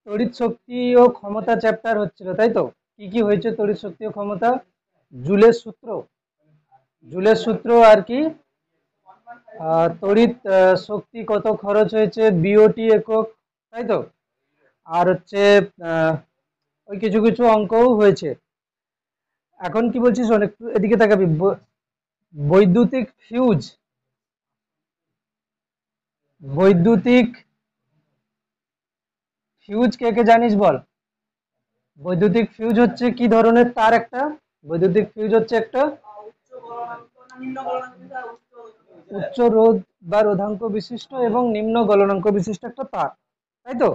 তড়িৎ শক্তি ও ক্ষমতা চ্যাপ্টার হচ্ছিল, তাই তো? কি কি হয়েছে তড়িৎ শক্তি ও ক্ষমতা? জুলের সূত্র, জুলের সূত্র আর কি তড়িৎ শক্তি কত খরচ হয়েছে বিওটি একক, তাই তো? আর হচ্ছে ওই কিছু কিছু অঙ্কও হয়েছে। এখন কি বলছিস, অনেক এদিকে তাকাবি। বৈদ্যুতিক ফিউজ, বৈদ্যুতিক ফিউজ কে কে জানিস বল? বৈদ্যুতিক ফিউজ হচ্ছে কি ধরনের তার একটা? বৈদ্যুতিক ফিউজ হচ্ছে একটা উচ্চ রোধ বা রোধাঙ্ক বিশিষ্ট এবং নিম্ন গলনাঙ্ক বিশিষ্ট একটা তার, তাই তো?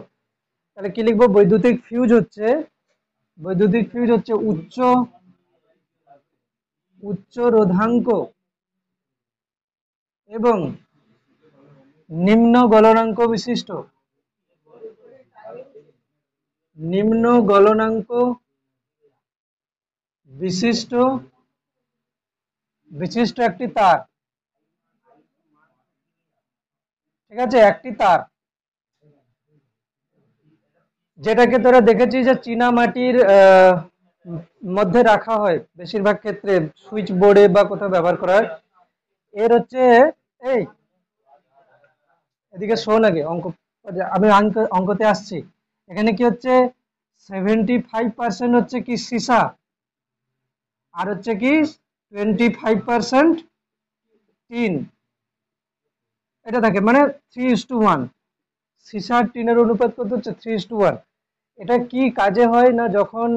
তাহলে কি লিখবো? বৈদ্যুতিক ফিউজ হচ্ছে, বৈদ্যুতিক ফিউজ হচ্ছে উচ্চ উচ্চ রোধাঙ্ক এবং নিম্ন গলনাঙ্ক বিশিষ্ট, নিম্ন গলনাঙ্ক বিশিষ্ট বিশিষ্ট একটি তার। ঠিক আছে, একটি তার, যেটাকে তোরা দেখেছিস যে চীনা মাটির মধ্যে রাখা হয় বেশিরভাগ ক্ষেত্রে, সুইচ বোর্ডে বা কোথাও ব্যবহার করা হয়। এর হচ্ছে এই এদিকে শোন আগে অঙ্ক, আমি অঙ্কতে আসছি। এখানে কি হচ্ছে, 75% হচ্ছে কি সীসা, আর হচ্ছে কি 25% টিন, এটা থাকে মানে 3:1। সীসার টিনের অনুপাত কত হচ্ছে? 3:1। এটা কি কাজে হয় না, যখন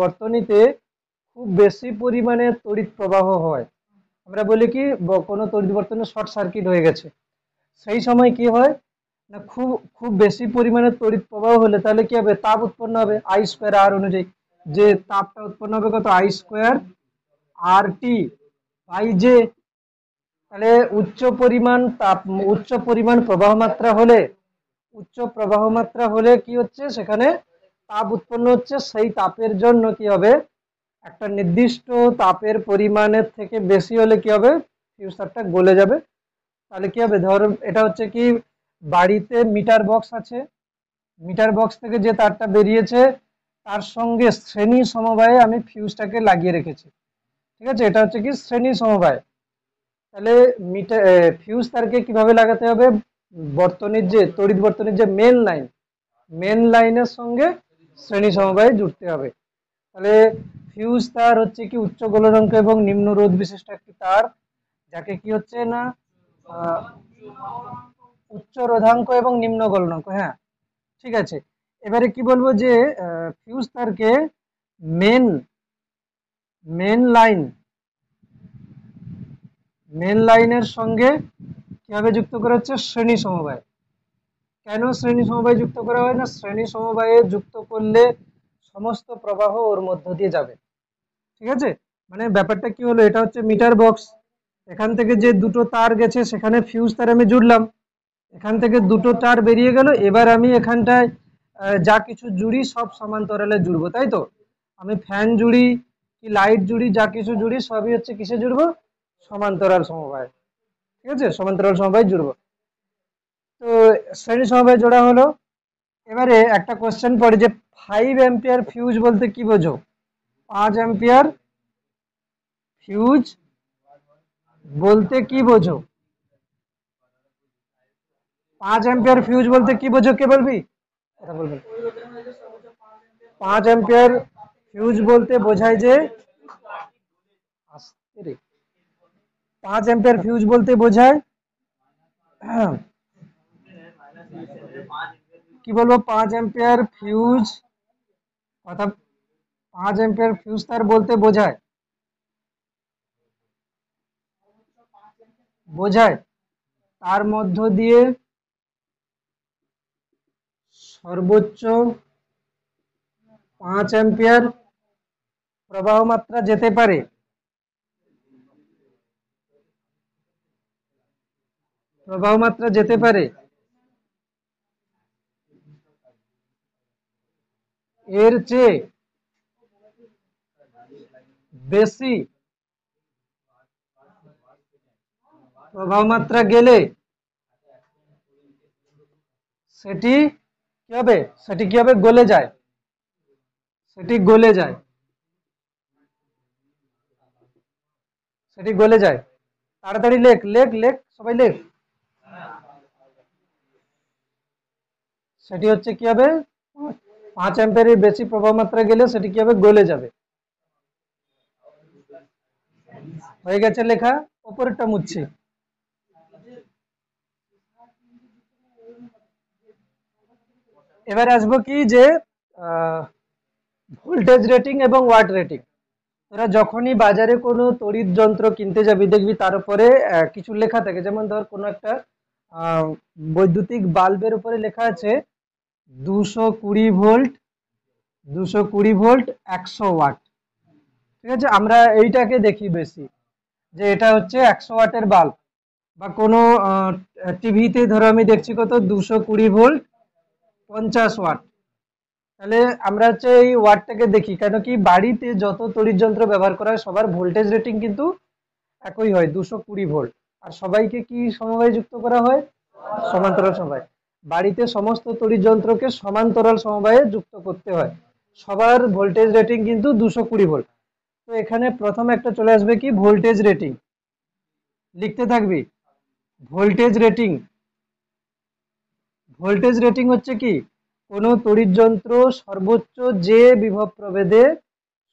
বর্তনীতে খুব বেশি পরিমাণে তড়িৎ প্রবাহ হয়, আমরা বলি কি কোনো তড়িৎ বর্তনী শর্ট সার্কিট হয়ে গেছে, সেই সময় কি হয় না, খুব খুব বেশি পরিমাণে তড়িৎ প্রবাহ হলে তাহলে কি হবে, তাপ উৎপন্ন হবে আই স্কোয়ার আর অনুযায়ী। যে তাপটা উৎপন্ন হবে কত, I square R T by J. তাহলে উচ্চ পরিমাণ তাপ, উচ্চ পরিমাণ প্রবাহ মাত্রা হলে, উচ্চ প্রবাহ মাত্রা হলে কি হচ্ছে, সেখানে তাপ উৎপন্ন হচ্ছে। সেই তাপের জন্য কি হবে, একটা নির্দিষ্ট তাপের পরিমাণের থেকে বেশি হলে কি হবে, ফিউজ তারটা গলে যাবে। তাহলে কি হবে, ধর এটা হচ্ছে কি, বাড়িতে মিটার বক্স আছে, মিটার বক্স থেকে যে তারটা বেরিয়েছে তার সঙ্গে শ্রেণী সমবায়ে আমি ফিউজটাকে লাগিয়ে রেখেছি। ঠিক আছে, এটা হচ্ছে কি শ্রেণী সমবায়। তাহলে মিটার ফিউজ তারকে কিভাবে লাগাতে হবে, বর্তনীর যে তড়িৎ বর্তনীর যে মেন লাইন, মেন লাইনের সঙ্গে শ্রেণী সমবায়ে জুড়তে হবে। তাহলে ফিউজ তার হচ্ছে কি উচ্চ গলনাঙ্ক এবং নিম্ন রোধ বিশিষ্ট একটি তার, যাকে কি হচ্ছে না আহ, উচ্চ রোধাঙ্ক এবং নিম্ন গলনাঙ্ক, হ্যাঁ ঠিক আছে। এবারে কি বলবো যে ফিউজ তারকে মেন মেন লাইন, মেন লাইনের সঙ্গে কিভাবে যুক্ত করা হচ্ছে, শ্রেণী সমবায়। কেন শ্রেণী সমবায় যুক্ত করা হয় না, শ্রেণী সমবায়ে যুক্ত করলে সমস্ত প্রবাহ ওর মধ্য দিয়ে যাবে। ঠিক আছে, মানে ব্যাপারটা কি হলো, এটা হচ্ছে মিটার বক্স, এখান থেকে যে দুটো তার গেছে সেখানে ফিউজ তার আমি জুড়লাম, এখান থেকে দুটো তার বেরিয়ে গেল, এবার আমি এখানটায় যা কিছু জুড়ি সব সমান্তরালে জুড়বো, তাই তো? আমি ফ্যান জুড়ি কি লাইট জুড়ি, যা কিছু জুড়ি সবই হচ্ছে কিসে জুড়বো, সমান্তরাল সমবায়। ঠিক আছে, সমান্তরাল সমবায় জুড়বো। তো শ্রেণী সমবায় জোড়া হলো। এবারে একটা কোশ্চেন পড়ে যে 5 অ্যাম্পিয়ার ফিউজ বলতে কি বোঝো? 5 অ্যাম্পিয়ার ফিউজ বলতে কি বোঝো? 5 অ্যাম্পিয়ার ফিউজ বলতে কি বোঝো, কে বলবি? কথা বলবেন। 5 অ্যাম্পিয়ার ফিউজ বলতে বোঝায় যে, আস্তে রে। 5 অ্যাম্পিয়ার ফিউজ বলতে বোঝায়, কি বলবো, 5 অ্যাম্পিয়ার ফিউজ অর্থাৎ 5 অ্যাম্পিয়ার ফিউজ তার বলতে বোঝায়, বোঝায় তার মধ্য দিয়ে সর্বোচ্চ 5 অ্যাম্পিয়ার প্রবাহ মাত্রা যেতে পারে। প্রবাহ মাত্রা যেতে পারে এর চেয়ে বেশি প্রবাহ মাত্রা গেলে সেটি কি হবে গলে যায়, সেটি গলে যায়, সেটি গলে যায়। তাড়াতাড়ি লেখ লেখ লেখ সবাই লেখ। সেটি হচ্ছে কি হবে, 5 অ্যাম্পিয়ারের বেশি প্রবাহ মাত্রা গেলে সেটি কি হবে গলে যাবে। হয়ে গেছে লেখা, উপরেরটা মুছছি। এবারে আসবো কি যে ভোল্টেজ রেটিং এবং ওয়াট রেটিং। তোরা যখনই বাজারে কোনো তড়িৎ যন্ত্র কিনতে যাবি দেখবি তার উপরে কিছু লেখা থাকে, যেমন ধর কোনো একটা বৈদ্যুতিক বাল্বের উপরে লেখা আছে 220 ভোল্ট, 220 ভোল্ট 100 ওয়াট। ঠিক আছে, আমরা এইটাকে দেখি বেশি, যে এটা হচ্ছে 100 ওয়াটের বাল্ব। বা কোনো টিভিতে ধরো আমি দেখছি কত 220 ভোল্ট 50 ওয়াট। তাহলে আমরা হচ্ছে এই ওয়াটটাকে দেখি, কেন কি বাড়িতে যত তড়িৎ যন্ত্র ব্যবহার করা হয় সবার ভোল্টেজ রেটিং কিন্তু একই হয় 220 ভোল্ট। আর সবাইকে কি সমবায়ে যুক্ত করা হয়, সমান্তরাল সমবায়। বাড়িতে সমস্ত তড়িৎ যন্ত্রকে সমান্তরাল সমবায়ে যুক্ত করতে হয়, সবার ভোল্টেজ রেটিং কিন্তু 220 ভোল্ট। তো এখানে প্রথম একটা চলে আসবে কি ভোল্টেজ রেটিং, লিখতে থাকবি ভোল্টেজ রেটিং। ভোল্টেজ রেটিং হচ্ছে কি কোনো তড়িৎ যন্ত্র সর্বোচ্চ যে বিভব প্রভেদে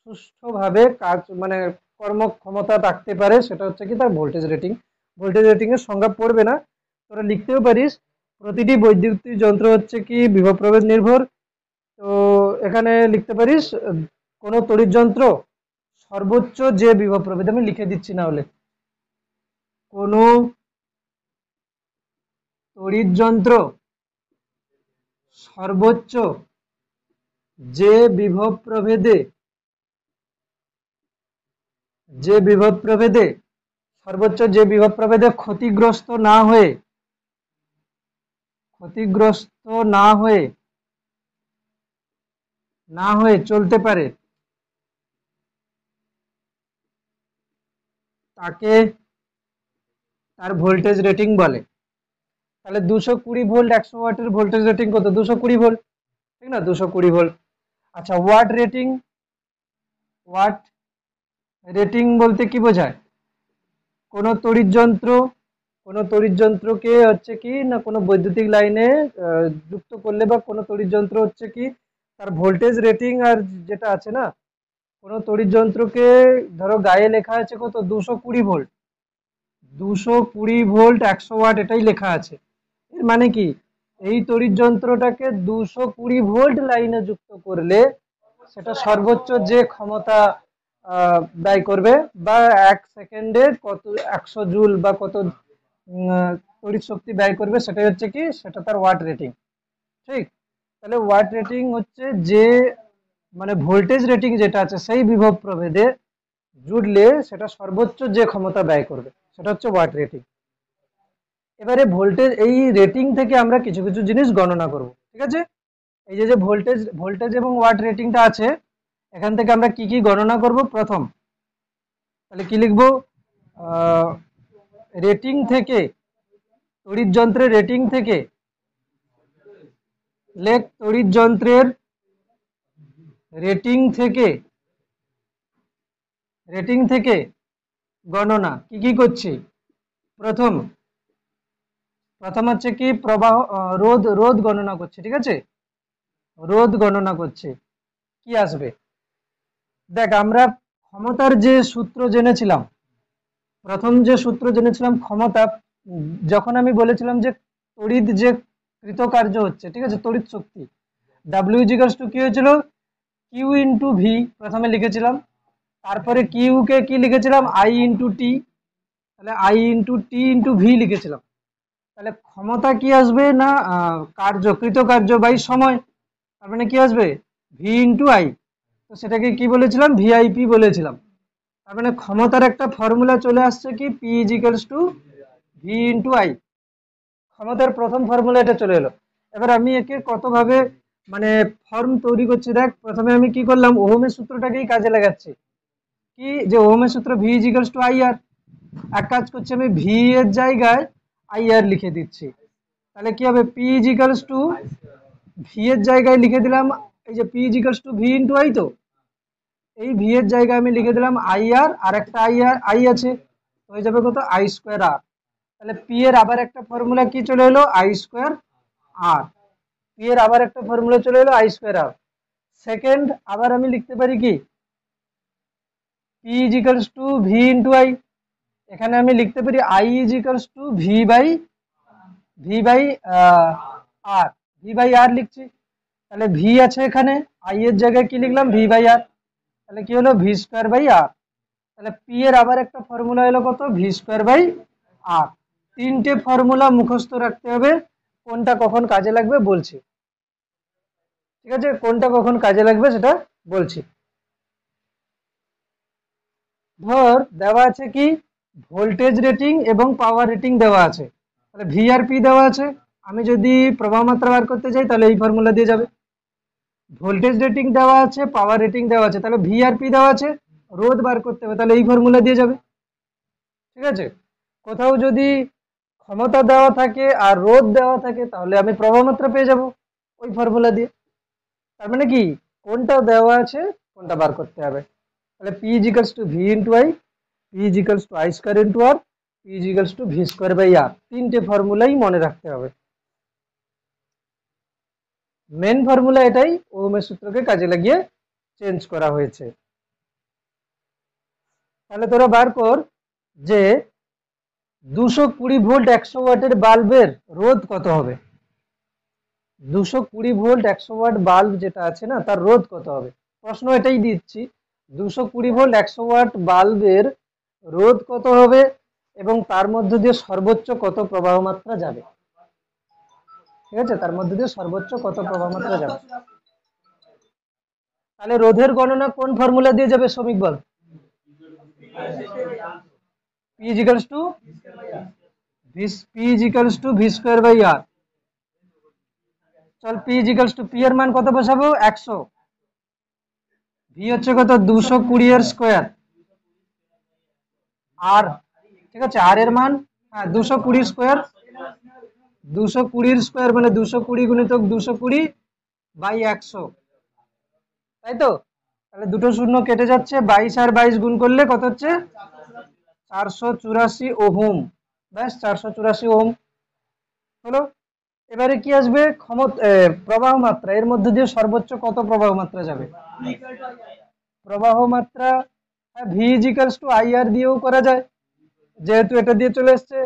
সুষ্ঠুভাবে কাজ মানে কর্মক্ষমতা রাখতে পারে সেটা হচ্ছে কি তার ভোল্টেজ রেটিং। ভোল্টেজ রেটিং এর সংজ্ঞা পড়বে না, তোরা লিখতেও পারিস। প্রতিটি বৈদ্যুতিক যন্ত্র হচ্ছে কি বিভব প্রভেদ নির্ভর। তো এখানে লিখতে পারিস কোনো তড়িৎ যন্ত্র সর্বোচ্চ যে বিভব প্রভেদ, আমি লিখে দিচ্ছি না হলে, কোনো তড়িৎ যন্ত্র সর্বোচ্চ যে বিভব প্রভেদে, যে বিভব প্রভেদে সর্বোচ্চ যে বিভব প্রভেদে ক্ষতিগ্রস্ত না হয়ে, ক্ষতিগ্রস্ত না হয়ে চলতে পারে তাকে তার ভোল্টেজ রেটিং বলে। তাহলে 220 ভোল্ট 100 ওয়াটের ভোল্টেজ রেটিং কত, 220 ভোল্ট, ঠিক না, 220 ভোল্ট। আচ্ছা ওয়াট রেটিং, ওয়াট রেটিং বলতে কি বোঝায়, কোনো তড়িৎ যন্ত্র, কোনো তড়িৎ যন্ত্রকে হচ্ছে কি না কোনো বৈদ্যুতিক লাইনে যুক্ত করলে বা কোনো তড়িৎ যন্ত্র হচ্ছে কি তার ভোল্টেজ রেটিং আর যেটা আছে না, কোনো তড়িৎ যন্ত্রকে ধরো গায়ে লেখা আছে কত 220 ভোল্ট, 220 ভোল্ট 100 ওয়াট এটাই লেখা আছে। এর মানে কি এই তড়িৎ যন্ত্রটাকে 220 ভোল্ট লাইনে যুক্ত করলে সেটা সর্বোচ্চ যে ক্ষমতা ব্যয় করবে বা 1 সেকেন্ডে কত 100 জুল বা কত তড়িৎ শক্তি ব্যয় করবে, সেটাই হচ্ছে কি সেটা তার ওয়াট রেটিং। ঠিক, তাহলে ওয়াট রেটিং হচ্ছে যে মানে ভোল্টেজ রেটিং যেটা আছে সেই বিভব প্রভেদে জুড়লে সেটা সর্বোচ্চ যে ক্ষমতা ব্যয় করবে সেটা হচ্ছে ওয়াট রেটিং। এবারে ভোল্টেজ এই রেটিং থেকে আমরা কিছু কিছু জিনিস গণনা করব, ঠিক আছে। এই যে যে ভোল্টেজ এবং ওয়াট রেটিংটা আছে এখান থেকে আমরা কি কি গণনা করব। প্রথম তাহলে কি লিখবো, রেটিং থেকে, তড়িৎ যন্ত্রের রেটিং থেকে, লেখ তড়িৎ যন্ত্রের রেটিং থেকে, রেটিং থেকে গণনা কি কি করছি। প্রথম প্রথম হচ্ছে কি প্রবাহ রোধ, রোধ গণনা করছে, ঠিক আছে, রোধ গণনা করছে। কি আসবে দেখ, আমরা ক্ষমতার যে সূত্র জেনেছিলাম, প্রথম যে সূত্র জেনেছিলাম ক্ষমতা, যখন আমি বলেছিলাম যে তড়িৎ যে কৃতকার্য হচ্ছে, ঠিক আছে, তড়িৎ শক্তি ডাব্লিউ ইজিক্যালস টু কি হয়েছিল কিউ ইন্টু ভি প্রথমে লিখেছিলাম, তারপরে কিউ কে কি লিখেছিলাম আই ইন্টু টি, তাহলে I into T into V লিখেছিলাম। তাহলে ক্ষমতা কি আসবে না কার্য, কৃতকার্য বাই সময়, তার মানে কি আসবে ভি ইন্টু আই। তো সেটাকে কি বলেছিলাম ভিআইপি বলেছিলাম। তার মানে ক্ষমতার একটা ফর্মুলা চলে আসছে কি P ইজিক্যালস to V into I, ক্ষমতার প্রথম ফর্মুলা এটা চলে এলো। এবার আমি একে কতভাবে মানে ফর্ম তৈরি করছি। দেখ প্রথমে আমি কি করলাম, ওহমের সূত্রটাকেই কাজে লাগাচ্ছি। কি যে ওহমের সূত্র V is equals to I R. এক কাজ করছি, আমি ভি এর জায়গায় আই আর লিখে দিচ্ছি। তাহলে কি হবে, P is equals to V এর জায়গায় লিখে দিলাম, এই যে P is equals to V into I. তো এই ভি এর জায়গায় আমি লিখে দিলাম আই আর একটা আই আছে, হয়ে যাবে কত, আই স্কোয়ার আর। তাহলে পি এর আবার একটা ফর্মুলা কি চলে এলো, আই স্কোয়ার আর। পি এর আবার একটা ফর্মুলা চলে এলো আই স্কোয়ার আর। সেকেন্ড আবার আমি লিখতে পারি কি, P is equals to V into I. এখানে আমি লিখতে পারি I is equals to V by R. V by R লিখছি। তাহলে ভি আছে এখানে, আই এর জায়গায় কি লিখলাম, ভি বাই আর। তাহলে কি হলো, ভি স্কোয়ার বাই আর। তাহলে পি এর আবার একটা ফর্মুলা এলো কত, ভি স্কোয়ার বাই আর। তিনটে ফর্মুলা মুখস্থ রাখতে হবে, কোনটা কখন কাজে লাগবে বলছি। ঠিক আছে, কোনটা কখন কাজে লাগবে সেটা বলছি। ধর দেওয়া আছে কি, ভোল্টেজ রেটিং এবং পাওয়ার রেটিং দেওয়া আছে। তাহলে ভি আর পি দেওয়া আছে, আমি যদি প্রবাহ মাত্রা বার করতে চাই তাহলে এই ফর্মুলা দিয়ে যাবে। ভোল্টেজ রেটিং দেওয়া আছে, পাওয়ার রেটিং দেওয়া আছে, তাহলে ভি আর পি দেওয়া আছে, রোধ বার করতে হবে, তাহলে এই ফর্মুলা দিয়ে যাবে। ঠিক আছে, কোথাও যদি ক্ষমতা দেওয়া থাকে আর রোধ দেওয়া থাকে তাহলে আমি প্রবাহ মাত্রা পেয়ে যাব ওই ফর্মুলা দিয়ে। তার মানে কি, কোনটা দেওয়া আছে কোনটা বার করতে হবে। তাহলে P is equals to V into I, P is equals to I square into R, P is equals to V square by R. তিনটে ফর্মুলাই মনে রাখতে হবে। মেন ফর্মুলা এটাই, ওহমের সূত্রকে কাজে লাগিয়ে চেঞ্জ করা হয়েছে। তাহলে তোরা বার কর যে 220 ভোল্ট 100 ওয়াটের বাল্বের রোধ কত হবে। 220 ভোল্ট 100 ওয়াট বাল্ব যেটা আছে না, তার রোধ কত হবে। প্রশ্ন এটাই দিচ্ছি, 220 ভোল্ট 100 ওয়াট বাল্বের রোধ কত হবে এবং তার মধ্য দিয়ে সর্বোচ্চ কত প্রবাহ মাত্রা যাবে। ঠিক আছে, তার মধ্যে দিয়ে সর্বোচ্চ কত প্রবাহ মাত্রা যাবে। তাহলে রোধের গণনা কোন ফর্মুলা দিয়ে যাবে, শ্রমিক বল। P is equals to V square by R. চল P is equals to, P এর মান কত বসাবো, 100। ভি হচ্ছে কত, 220 এর স্কোয়ার আর। ঠিক আছে, আর এর মান, হ্যাঁ 220 স্কোয়ার, 220 স্কোয়ার মানে 220 গুণিতক 220 বাই 100, তাই তো। তাহলে দুটো শূন্য কেটে যাচ্ছে, 22 আর 22 গুণ করলে কত হচ্ছে, 484 ওহম। ব্যাস, 484 ওহম হলো। এবারে কি আসবে, প্রবাহ মাত্রা, এর মধ্যে দিয়ে সর্বোচ্চ কত প্রবাহ মাত্রা যাবে। প্রবাহ মাত্রা V is equals to I R দিয়েও করা যায়, যেহেতু এটা দিয়ে চলে এসছে।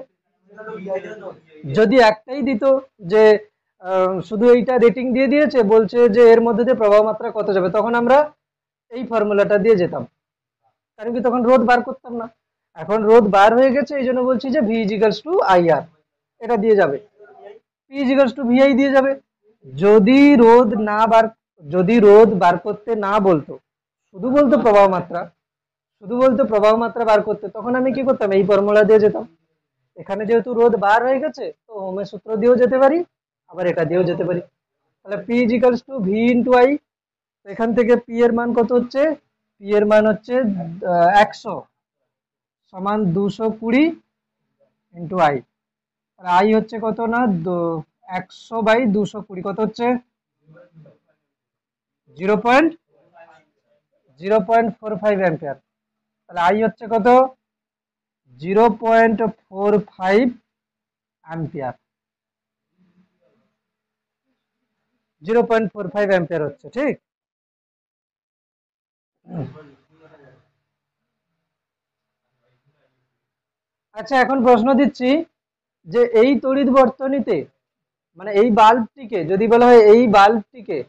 যদি একটাই দিত যে শুধু এইটা রেটিং দিয়ে দিয়েছে, বলছে যে এর মধ্যে দিয়ে প্রবাহ মাত্রা কত যাবে, তখন আমরা এই ফর্মুলাটা দিয়ে যেতাম, কারণ কি তখন রোধ বার করতাম না। এখন রোধ বার হয়ে গেছে, এই জন্য বলছি যে V is equals to I R, এটা দিয়ে যাবে। P is equals to V I দিয়ে যাবে। যদি রোধ না বার, যদি রোধ বার করতে না বলতো, শুধু বলতো প্রবাহ মাত্রা, শুধু বলতো প্রবাহ মাত্রা বার করতে, তখন আমি কি করতাম, এই ফর্মুলা দিয়ে যেতাম। এখানে যেহেতু রোধ বার হয়ে গেছে, তো ওহমের সূত্র দিয়েও যেতে পারি, আবার এটা দিয়েও যেতে পারি। তাহলে P is equals to V into I. এখান থেকে পি এর মান কত হচ্ছে, পি এর মান হচ্ছে 100 সমান 220 ইন্টু আই। তাহলে আই হচ্ছে কত না, 100 বাই 220 কত হচ্ছে, 0.045 অ্যাম্পিয়ার। তাহলে আই হচ্ছে কত, 0.45 অ্যাম্পিয়ার, 0.45 অ্যাম্পিয়ার হচ্ছে। ঠিক, আচ্ছা এখন প্রশ্ন দিচ্ছি যে এই তড়িৎ বর্তনীতে, মানে এই বাল্বটিকে যদি বলা হয়, এই বাল্বটিকে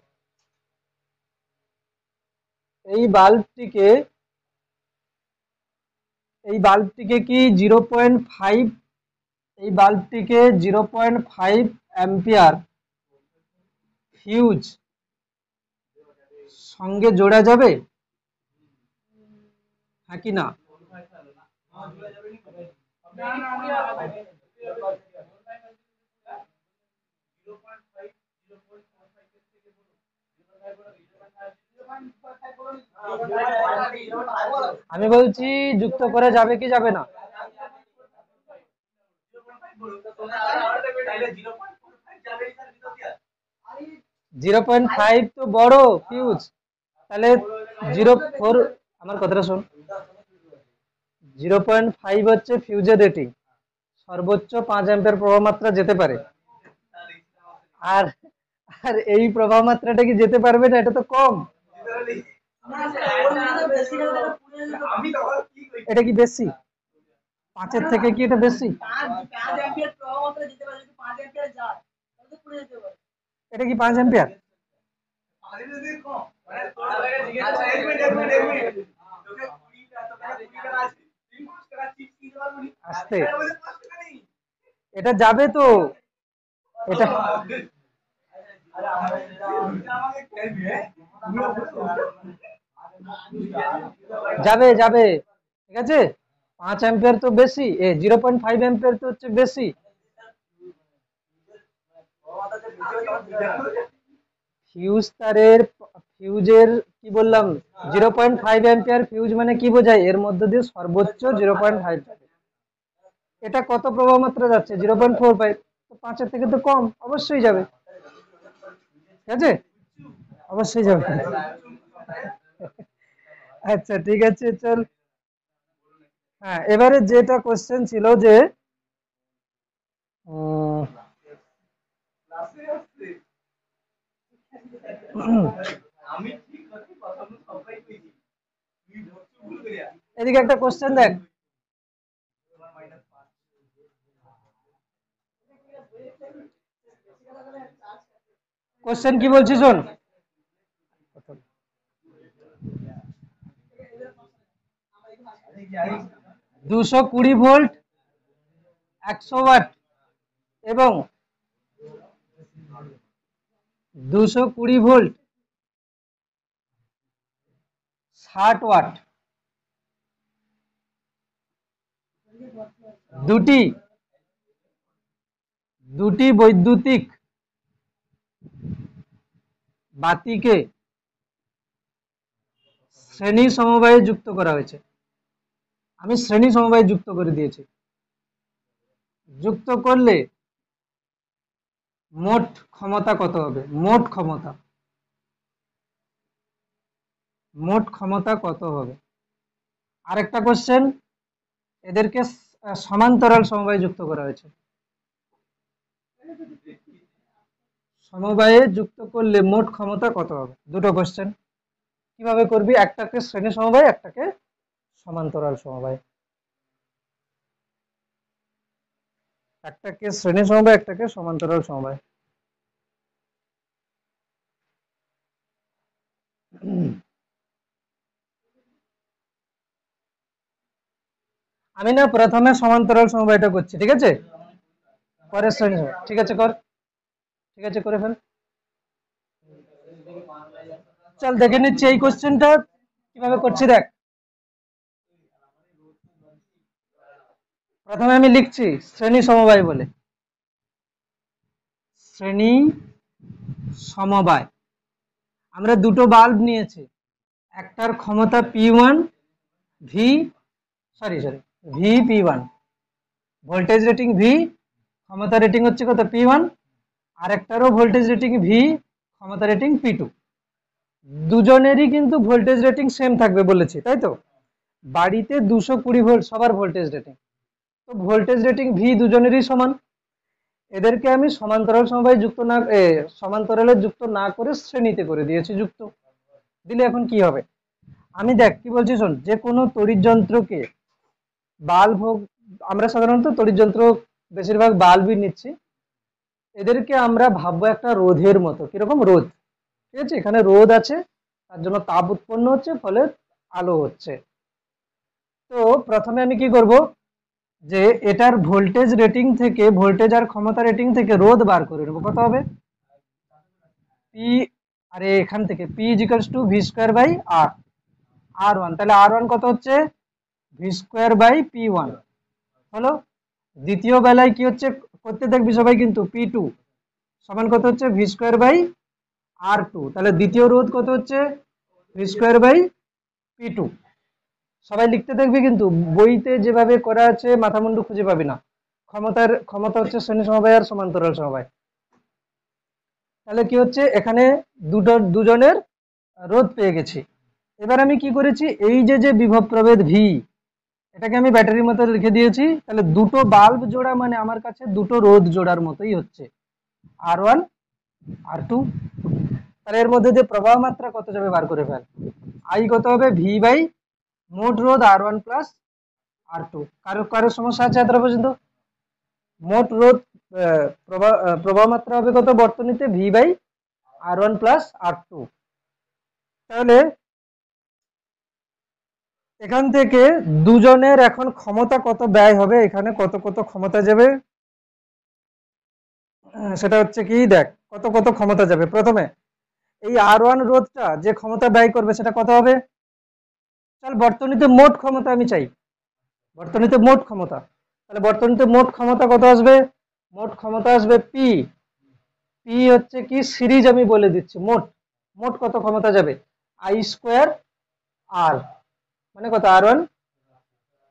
কি 0.5, এই বাল্বটিকে 0.5 অ্যাম্পিয়ার ফিউজ সঙ্গে জোড়া যাবে, হ্যাঁ কি না। আমি বলছি যুক্ত করে যাবে কি যাবে না? 0.5 তো বড় ফিউজ, তাহলে 0.4, আমার কথাটা শোন, 0.5 হচ্ছে ফিউজের রেটিং, সর্বোচ্চ 5 অ্যাম্পিয়ার প্রবাহ মাত্রা যেতে পারে। আর আর এই প্রবাহ মাত্রাটা কি যেতে পারবে না? এটা তো কম। এটা কি বেশি? 5-এর থেকে কি এটা বেশি? এটা কি 5 অ্যাম্পিয়ার? আস্তে, এটা যাবে তো, এটা যাবে যাবে, ঠিক আছে। 5 অ্যাম্পিয়ার তো বেশি, 0.5 অ্যাম্পিয়ার তো হচ্ছে বেশি। ফিউজ তারের, ফিউজের কি বললাম, 0.5 অ্যাম্পিয়ার ফিউজ মানে কি বোঝায়? এর মধ্যে দিয়ে সর্বোচ্চ 0.5 যাবে। এটা কত প্রবাহ মাত্রা যাচ্ছে? 0.45, তো 5-এর থেকে তো কম, অবশ্যই যাবে, ঠিক আছে, অবশ্যই যাবে। আচ্ছা ঠিক আছে, চল। হ্যাঁ, এবারে যেটা কোশ্চেন ছিল যে এদিকে একটা কোশ্চেন দেখ, কোশ্চেন কি বলছি শোন। 220 ভোল্ট, 100 ওয়াট এবং 220 ভোল্ট, 60 ওয়াট, দুটি দুটি বৈদ্যুতিক বাতিকে শ্রেণী সমবায়ে যুক্ত করা হয়েছে। আমি শ্রেণী সমবায়ে যুক্ত করে দিয়েছি। যুক্ত করলে মোট ক্ষমতা কত হবে? মোট ক্ষমতা, মোট ক্ষমতা কত হবে? আরেকটা কোশ্চেন, এদেরকে সমান্তরাল সমবায়ে যুক্ত করা হয়েছে। সমবায়ে যুক্ত করলে মোট ক্ষমতা কত হবে? দুটো কোশ্চেন, কিভাবে করবি? একটাকে শ্রেণী সমবায়, একটাকে সমান্তরাল সমবায়। একটাকে শ্রেণী সমবায়, একটাকে সমান্তরাল সমবায়। আমি না প্রথমে সমান্তরাল সমবায়টা করছি, ঠিক আছে, পরে শ্রেণী সমবায়। ঠিক আছে কর, ঠিক আছে করে ফেল। চল দেখে নিচ্ছি এই কোশ্চেনটা কিভাবে করছি, দেখ। প্রথমে আমি লিখছি শ্রেণী সমবায় বলে, শ্রেণী সমবায়। আমরা দুটো বাল্ব নিয়েছি, একটার ক্ষমতা P1, V sorry sorry VP1, voltage rating V, ক্ষমতা রেটিং হচ্ছে কত? P1। আর একটারও ভোল্টেজ রেটিং ভি, ক্ষমতা রেটিং P2। দুজনেরই কিন্তু ভোল্টেজ রেটিং সেম থাকবে বলেছি, তাই তো? বাড়িতে 220 ভোল্ট সবার ভোল্টেজ রেটিং, তো ভোল্টেজ রেটিং ভি দুজনেরই সমান। এদেরকে আমি সমান্তরাল সমবায়ে যুক্ত না, সমান্তরালে যুক্ত না করে শ্রেণীতে করে দিয়েছি যুক্ত। দিলে এখন কি হবে? আমি দেখ কি বলছি শোন, যে কোনো তড়িৎ যন্ত্রকে, বাল্ব হোক, আমরা সাধারণত তড়িৎ যন্ত্র বেশিরভাগ বাল্বই নিচ্ছি, এদেরকে আমরা ভাববো একটা রোধের মতো। কিরকম? রোধ, ঠিক আছে, এখানে রোধ আছে, তার জন্য তাপ উৎপন্ন হচ্ছে, ফলে আলো হচ্ছে। তো প্রথমে আমি কি করব, যে এটার ভোল্টেজ রেটিং থেকে, ভোল্টেজ আর ক্ষমতা রেটিং থেকে রোধ বার করে নেবো। কত হবে? পি, আরে এখান থেকে P ইজিক্যালস to V square by R, R1, তাহলে R1 কত হচ্ছে? ভি স্কোয়ার বাই P1 হলো। দ্বিতীয় বেলায় কি হচ্ছে করতে দেখবি সবাই, কিন্তু P2 সমান কত হচ্ছে? ভি স্কোয়ার বাই R2, তাহলে দ্বিতীয় রোধ কত হচ্ছে? V square by P2। সবাই লিখতে দেখবি, কিন্তু বইতে যেভাবে করা আছে মাথা মুন্ডু খুঁজে পাবি না। ক্ষমতা হচ্ছে শ্রেণী সমবায় আর সমান্তরাল সমবায়। তাহলে কি হচ্ছে, এখানে দুজনের রোধ পেয়ে গেছি। এবার আমি কি করেছি, এই যে বিভব প্রভেদ ভি, এটাকে আমি ব্যাটারির মতো লিখে দিয়েছি। তাহলে দুটো বাল্ব জোড়া মানে আমার কাছে দুটো রোধ জোড়ার মতোই হচ্ছে, R1 R2। তাহলে এর মধ্যে যে প্রবাহ মাত্রা কত যাবে বার করে ফেল। আই কত হবে, ভি বাই মোট রোধ R1 প্লাস R2। কারো সমস্যা আছে এতটা পর্যন্ত? মোট রোধ প্রবাহ মাত্রা হবে কত বর্তনীতে, V by R1 plus R2। তাহলে এখান থেকে দুজনের এখন ক্ষমতা কত ব্যয় হবে, এখানে কত কত ক্ষমতা যাবে সেটা হচ্ছে কি, দেখ কত কত ক্ষমতা যাবে। প্রথমে এই R1 রোধটা যে ক্ষমতা ব্যয় করবে সেটা কত হবে, চল বর্তনীতে মোট ক্ষমতা আমি চাই, বর্তনীতে মোট ক্ষমতা। তাহলে বর্তনীতে মোট ক্ষমতা কত আসবে, মোট ক্ষমতা আসবে পি। পি হচ্ছে কি সিরিজ, আমি বলে দিচ্ছি, মোট মোট কত ক্ষমতা যাবে, আই স্কোয়ার আর, মানে কত R1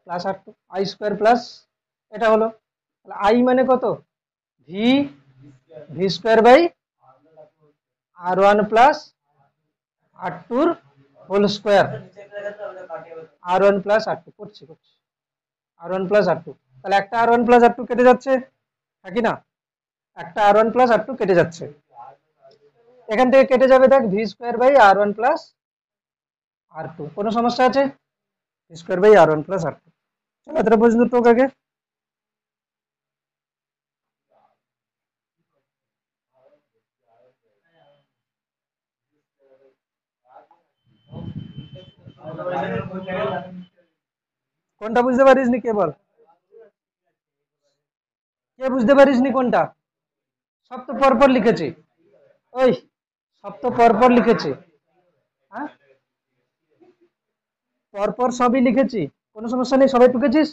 plus R2, I square plus এটা হলো। তাহলে আই মানে কত, V V square by R1 plus R2 whole square, R1 plus R2 করছি R1 প্লাস R2। তাহলে একটা R1 প্লাস R2 কেটে যাচ্ছে, থাকি না, একটা R1 প্লাস R2 কেটে যাচ্ছে। এখান থেকে কেটে যাবে, দেখ V square by R1 plus R2। কোনো সমস্যা আছে, V square by R1 plus R2। চলো এতটা পর্যন্ত টোক আগে। কোনটা বুঝতে পারিস নি কে বল, কে বুঝতে পারিস নি কোনটা? সব তো পরপর লিখেছি, ওই সব তো পরপর লিখেছি, হ্যাঁ পরপর সবই লিখেছি, কোনো সমস্যা নেই, সবাই টুকেছিস।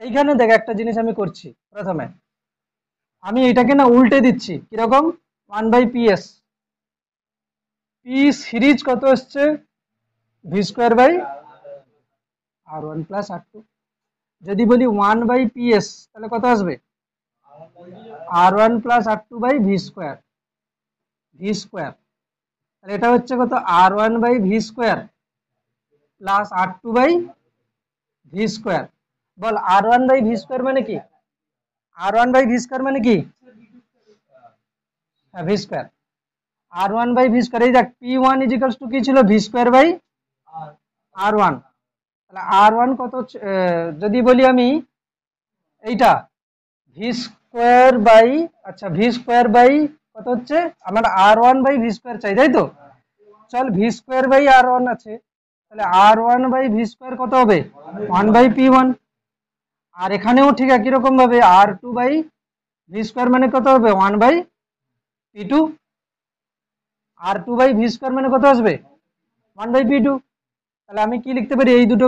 এইখানে দেখ একটা জিনিস আমি করছি, প্রথমে আমি এটাকে না উল্টে দিচ্ছি, কিরকম, 1/PS, পি সিরিজ কত আসছে, V square by R1 plus R2। যদি বলি 1/PS তাহলে কত আসবে, R1 plus R2 by V square, V square. তাহলে এটা হচ্ছে কত, R1 by V square plus R2 by V square. বল R1 বাই ভি স্কোয়ার মানে কি, R1 বাই ভি স্কোয়ার মানে কি, হ্যাঁ V square, R1 by V square. এই দেখ P1 ইজিক্যালস টু কি ছিল, ভি স্কোয়ার বাই R1। তাহলে R1 কত যদি বলি আমি এইটা ভি স্কোয়ার বাই, আচ্ছা ভি স্কোয়ার বাই কত হচ্ছে আমার, R1 বাই ভি স্কোয়ার চাই, তাই তো। চল ভি স্কোয়ার বাই R1 আছে, তাহলে R1 বাই ভি স্কোয়ার কত হবে, 1/P1। আর এখানেও ঠিক একই রকম ভাবে R2 বাই ভি স্কোয়ার মানে কত হবে, 1/P2। R2 by V square মানে কত আসবে, 1/P2। তাহলে আমি কি লিখতে পারি, এই দুটো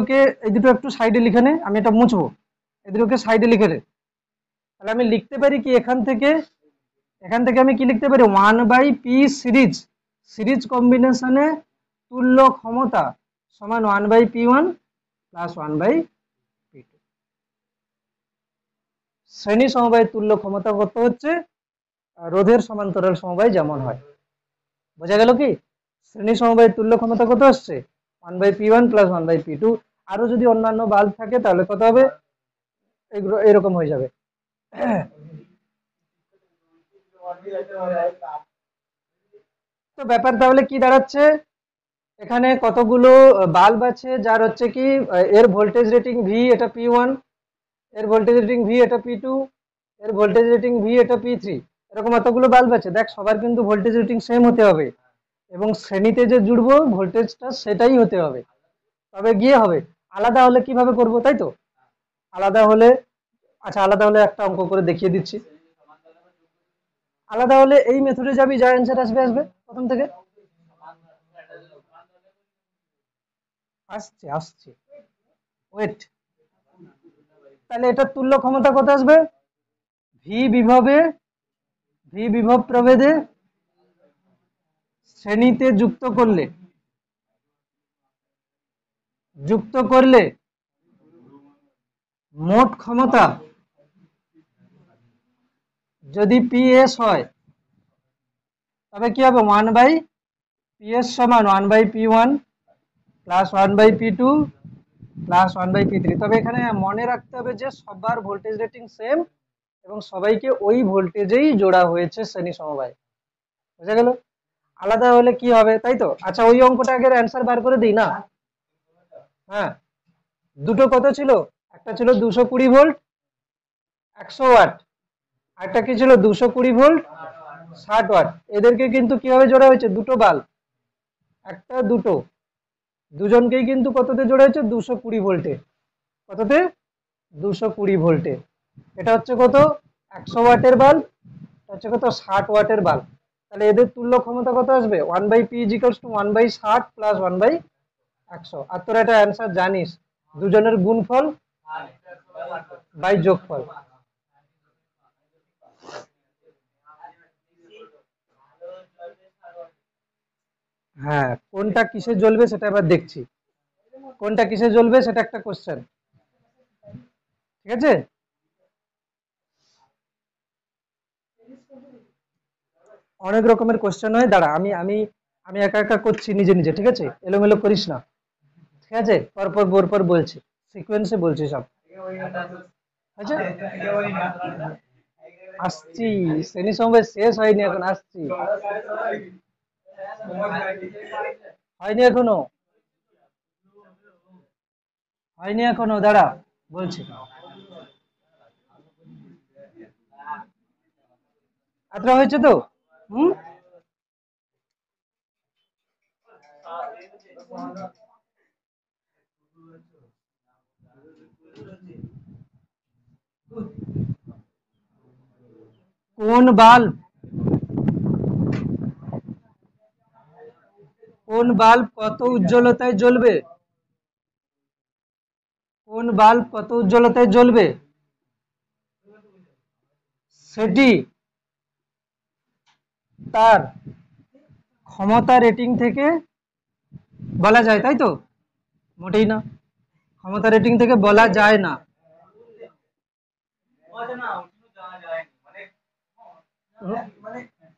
একটু সাইডে লিখে নে, আমি এটা মুছবো, এই দুটোকে সাইডে লিখে নে। তাহলে আমি লিখতে পারি কি, এখান থেকে আমি কি লিখতে পারি, 1/P সিরিজ, সিরিজ কম্বিনেশনে তুল্য ক্ষমতা সমান 1/P1 প্লাস 1/P2। শ্রেণী সমবায়ের তুল্য ক্ষমতা কত হচ্ছে, রোধের সমান্তরাল সমবায় যেমন হয়। বোঝা গেল কি, শ্রেণী সমবায়ের তুল্য ক্ষমতা কত আসছে, 1/P1 প্লাস 1/P2। আরো যদি অন্যান্য বাল্ব থাকে তাহলে কত হবে, এগুলো এরকম হয়ে যাবে। তো ব্যাপার তাহলে কি দাঁড়াচ্ছে, এখানে কতগুলো বাল্ব আছে যার হচ্ছে কি এর ভোল্টেজ রেটিং ভি, এটা P1, এর ভোল্টেজ রেটিং ভি এটা P2, এর ভোল্টেজ রেটিং ভি এটা P3। এরকম এতগুলো বাল্ব আছে, দেখ সবার কিন্তু ভোল্টেজ রেটিং সেম হতে হবে, এবং শ্রেণীতে যে জুড়বো ভোল্টেজটা সেটাই হতে হবে, তবে গিয়ে হবে। আলাদা হলে কিভাবে করব, তাই তো, আলাদা হলে, আচ্ছা আলাদা হলে একটা অঙ্ক করে দেখিয়ে দিচ্ছি। আলাদা হলে এই মেথডে যাবি, যা অ্যান্সার আসবে আসবে প্রথম থেকে। আসছে আসছে, ওয়েট। তাহলে এটা তুল্য ক্ষমতা কত আসবে, ভি বিভব প্রভেদে শ্রেণীতে যুক্ত করলে, যুক্ত করলে মোট ক্ষমতা যদি PS হয় তবে কি হবে 1/PS সমান 1/P1 plus 1/P2 plus 1/P3। তবে এখানে মনে রাখতে হবে যে সবার ভোল্টেজ রেটিং সেম এবং সবাইকে ওই ভোল্টেজেই জোড়া হয়েছে শ্রেণী সমবায়। বুঝা গেল? আলাদা হলে কি হবে, তাই তো? আচ্ছা, ওই অঙ্কটা আগের অ্যান্সার বার করে দিই না। হ্যাঁ, দুটো কত ছিল? একটা ছিল 220 ভোল্ট 100 ওয়াট, আরেকটা কি ছিল 220 ভোল্ট 60 ওয়াট। এদেরকে কিন্তু কিভাবে জোড়া হয়েছে? দুটো বাল্ব, একটা দুটো, দুজনকেই কিন্তু কততে জোড়া হয়েছে? 220 ভোল্টে। কততে? 220 ভোল্টে। এটা হচ্ছে কত? 100 ওয়াটের বাল্ব, হচ্ছে কত? 60 ওয়াটের বাল্ব। তাহলে এদের তুল্য ক্ষমতা কত আসবে? 1/P = 1/60 plus 1/100। আর তোরা এটা অ্যান্সার জানিস, দুজনের গুণফল বাই যোগফল। হ্যাঁ, কোনটা কিসে জ্বলবে সেটা এবার দেখছি। কোনটা কিসে জ্বলবে সেটা একটা কোশ্চেন, ঠিক আছে? অনেক রকমের কোশ্চেন হয়, দাঁড়া আমি আমি আমি একা একা করছি নিজে নিজে, ঠিক আছে? এলোমেলো করিস না, ঠিক আছে? পরপর পরপর বলছি, সিকোয়েন্সে বলছি সব। আচ্ছা, আসছি, শ্রেণী সময় শেষ হয়নি, এখন আসছি। হয়নি এখনো, হয়নি এখনো, দাঁড়া বলছি। আত্রা হয়েছে তো? হুম, কোন বাল্ব কত উজ্জ্বলতায় জ্বলবে? কোন বাল্ব কত উজ্জ্বলতায় জ্বলবে সেটি তার ক্ষমতা রেটিং থেকে বলা যায়, তাই তো? মোটেই না, ক্ষমতা রেটিং থেকে বলা যায় না।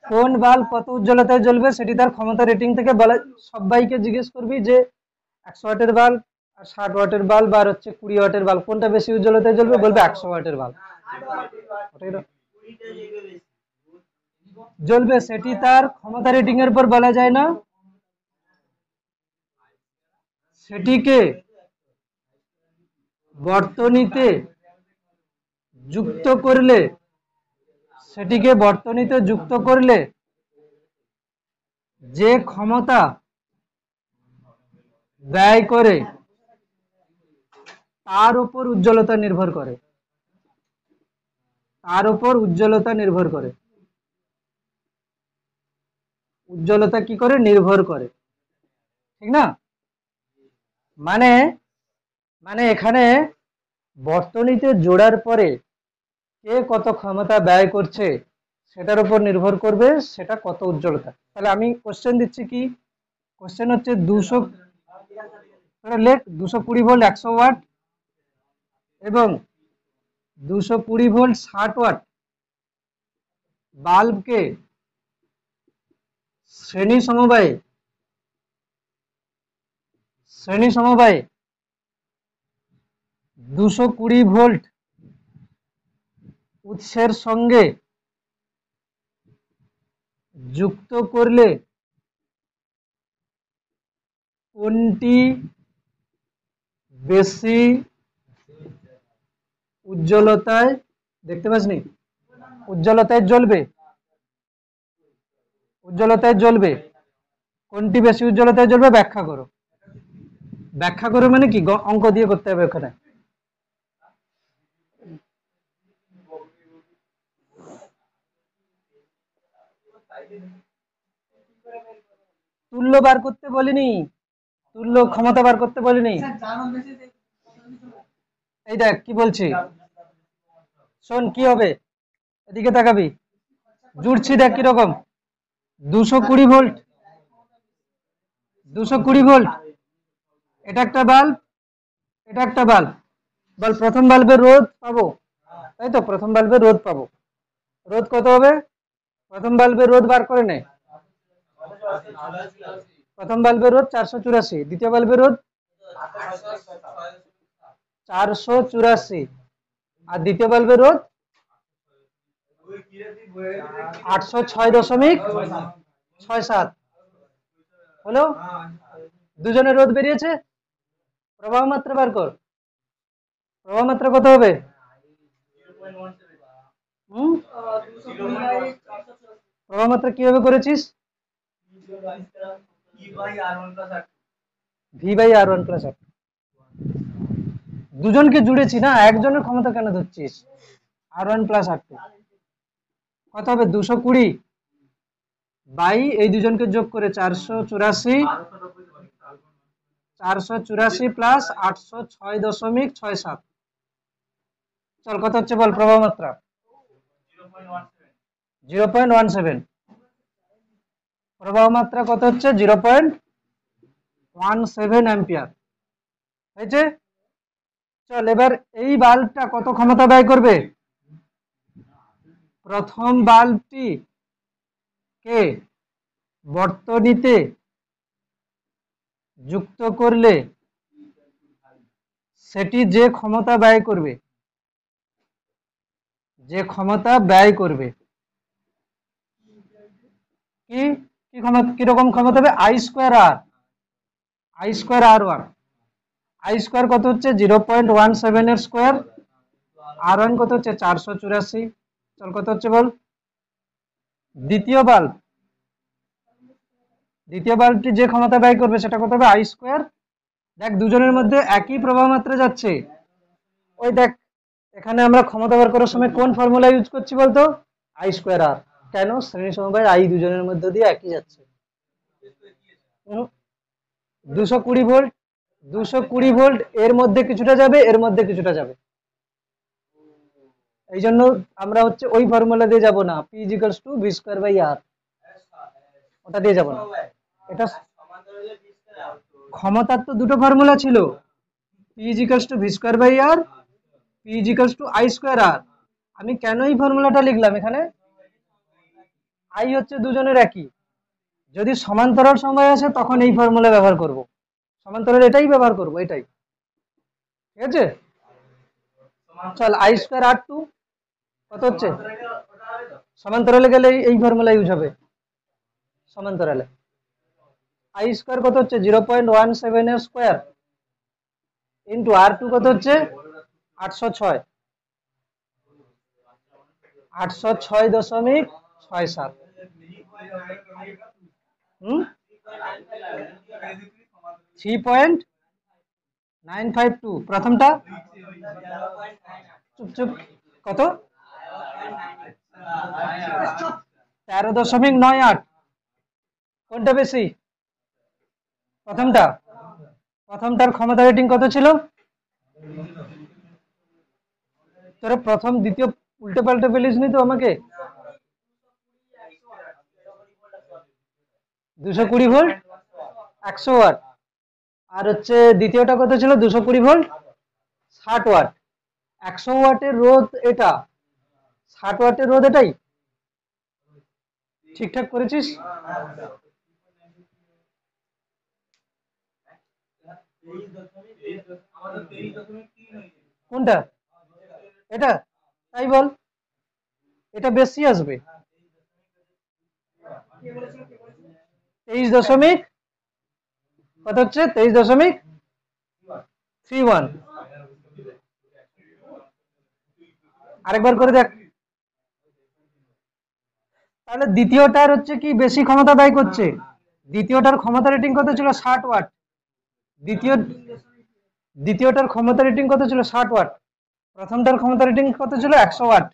কোন বাল্ব কত উজ্জ্বলতায় জ্বলবে সেটি তার ক্ষমতা রেটিং থেকে বলা। সবাইকে জিজ্ঞেস করবি যে 100 ওয়াটের বাল্ব আর 60 ওয়াটের বাল্ব আর হচ্ছে 20 ওয়াটের বাল্ব কোনটা বেশি উজ্জ্বলতায় জ্বলবে? বলবে 100 ওয়াটের বাল্ব জ্বলবে, সেটি তার ক্ষমতা রেটিং এর উপর বলা যায় না। সেটিকে বর্তনীতে যুক্ত করলে যে ক্ষমতা ব্যয় করে তার উপর উজ্জ্বলতা নির্ভর করে, উজ্জ্বলতা কি করে নির্ভর করে, ঠিক না? মানে এখানে বর্তনীতে জোড়ার পরে কে কত ক্ষমতা ব্যয় করছে সেটার উপর নির্ভর করবে সেটা কত উজ্জ্বলতা। তাহলে আমি কোশ্চেন দিচ্ছি, কি কোশ্চেন হচ্ছে? 220 ভোল্ট 100 ওয়াট এবং 220 ভোল্ট 60 ওয়াট বাল্বকে শ্রেণী সমবায়ে 220 ভোল্ট উৎসের সঙ্গে যুক্ত করলে কোনটি বেশি উজ্জ্বলতায়, দেখতে পাসনি, উজ্জ্বলতায় জ্বলবে, কোনটি বেশি উজ্জ্বলতায় জ্বলবে? ব্যাখ্যা করো। মানে কি? অঙ্ক দিয়ে করতে হবে ওখানে। তুল্য বার করতে বলিনি, তুল্য ক্ষমতা বার করতে বলিনি। এই দেখ কি বলছি, শোন কি হবে, এদিকে তাকাবি, জুড়ছি দেখ কিরকম। 220 ভোল্ট এটা একটা বাল্ব, এটা একটা বাল্ব, প্রথম বাল্বের রোধ পাবো, তাই তো? প্রথম বাল্বের রোধ পাবো, রোধ কত হবে? প্রথম বাল্বের রোধ বার করে নে। প্রথম বাল্বের রোধ 484, দ্বিতীয় বাল্বের রোধ 484, আর দ্বিতীয় বাল্বের রোধ 806.67 হলো। দুজনের রোধ বেরিয়েছে। প্রবাহ মাত্রা বার কর। প্রবাহ মাত্রা কত হবে? প্রবাহ মাত্রা কিভাবে করেছিস? V by R one plus R. দুজনকে জুড়েছি না, একজনের ক্ষমতা কেন ধরছিস? R one plus R two কত হবে? 220 বাই এই দুজনকে যোগ করে 484, 484 প্লাস 806.67। চল কত হচ্ছে বল প্রবাহ মাত্রা? 0.17। প্রবাহ মাত্রা কত হচ্ছে? 0.17 অ্যাম্পিয়ার হয়েছে। চল এবার এই বাল্বটা কত ক্ষমতা ব্যয় করবে? প্রথম বাল্বটি কে বর্তনীতে যুক্ত করলে সেটি যে ক্ষমতা ব্যয় করবে, কি কি ক্ষমতা, কিরকম ক্ষমতা হবে? I square R one. I square কত হচ্ছে? 0.17 এর স্কোয়ার। আর ওয়ান কত হচ্ছে? 484। চল কত হচ্ছে বল? দ্বিতীয় বাল্বটি যে ক্ষমতা ব্যয় করবে সেটা কত হবে? I square. দেখ দুজনের মধ্যে একই প্রবাহ মাত্রা যাচ্ছে। ওই দেখ এখানে আমরা ক্ষমতা বার করার সময় কোন ফর্মুলা ইউজ করছি বলতো? আই স্কোয়ার আর। কেন? শ্রেণী সমবায় আই দুজনের মধ্যে দিয়ে একই যাচ্ছে। 220 ভোল্ট, 220 ভোল্ট এর মধ্যে কিছুটা যাবে, এর মধ্যে কিছুটা যাবে। এই জন্য আমরা হচ্ছে ওই ফর্মুলা দিয়ে যাব না, P equals to V square by R, ওটা দিয়ে যাব না। এটা ক্ষমতার তো দুটো ফর্মুলা ছিল, P equals to V square by R, P equals to I square R. আমি কেন এই ফর্মুলাটা লিখলাম এখানে? আই হচ্ছে দুজনের একই, যদি সমান্তরাল সময় আসে তখন এই ফর্মুলা ব্যবহার করব, সমান্তরাল এটাই ব্যবহার করব, এটাই। ঠিক আছে, চল আই স্কোয়ার আর টু কত হচ্ছে? সমান্তরালে গেলে এই ফর্মুলা ইউজ হবে। সমান্তরালে আই স্কোয়ার কত হচ্ছে? 0.17 এর স্কোয়ার ইন্টু আর টু কত হচ্ছে? 806, 806.67। হুম, 3.952। প্রথমটা চুপ চুপ, কত? 13.98। কোনটা বেশি? প্রথমটার ক্ষমতা রেটিং কত ছিল? তোরা প্রথম দ্বিতীয় উল্টে পাল্টে ফেলিস নি তো আমাকে? 220 ভোল্ট 100 ওয়াট, আর হচ্ছে দ্বিতীয়টা কত ছিল? 220 ভোল্ট 60 ওয়াট। 100 ওয়াটের রোধ এটা, 60 ওয়াটের রোধ এটাই। ঠিকঠাক করেছিস? কোনটা? এটা? তাই বল, এটা বেশি আসবে। 23 কত হচ্ছে? 23.31। আরেকবার করে দেখ। তাহলে দ্বিতীয়টার হচ্ছে কি বেশি ক্ষমতা ব্যয় করছে? দ্বিতীয়টার ক্ষমতা রেটিং কত ছিল? 60 ওয়াট। দ্বিতীয়টার ক্ষমতা রেটিং কত ছিল? 60 ওয়াট। প্রথমটার ক্ষমতা রেটিং কত ছিল? 100 ওয়াট।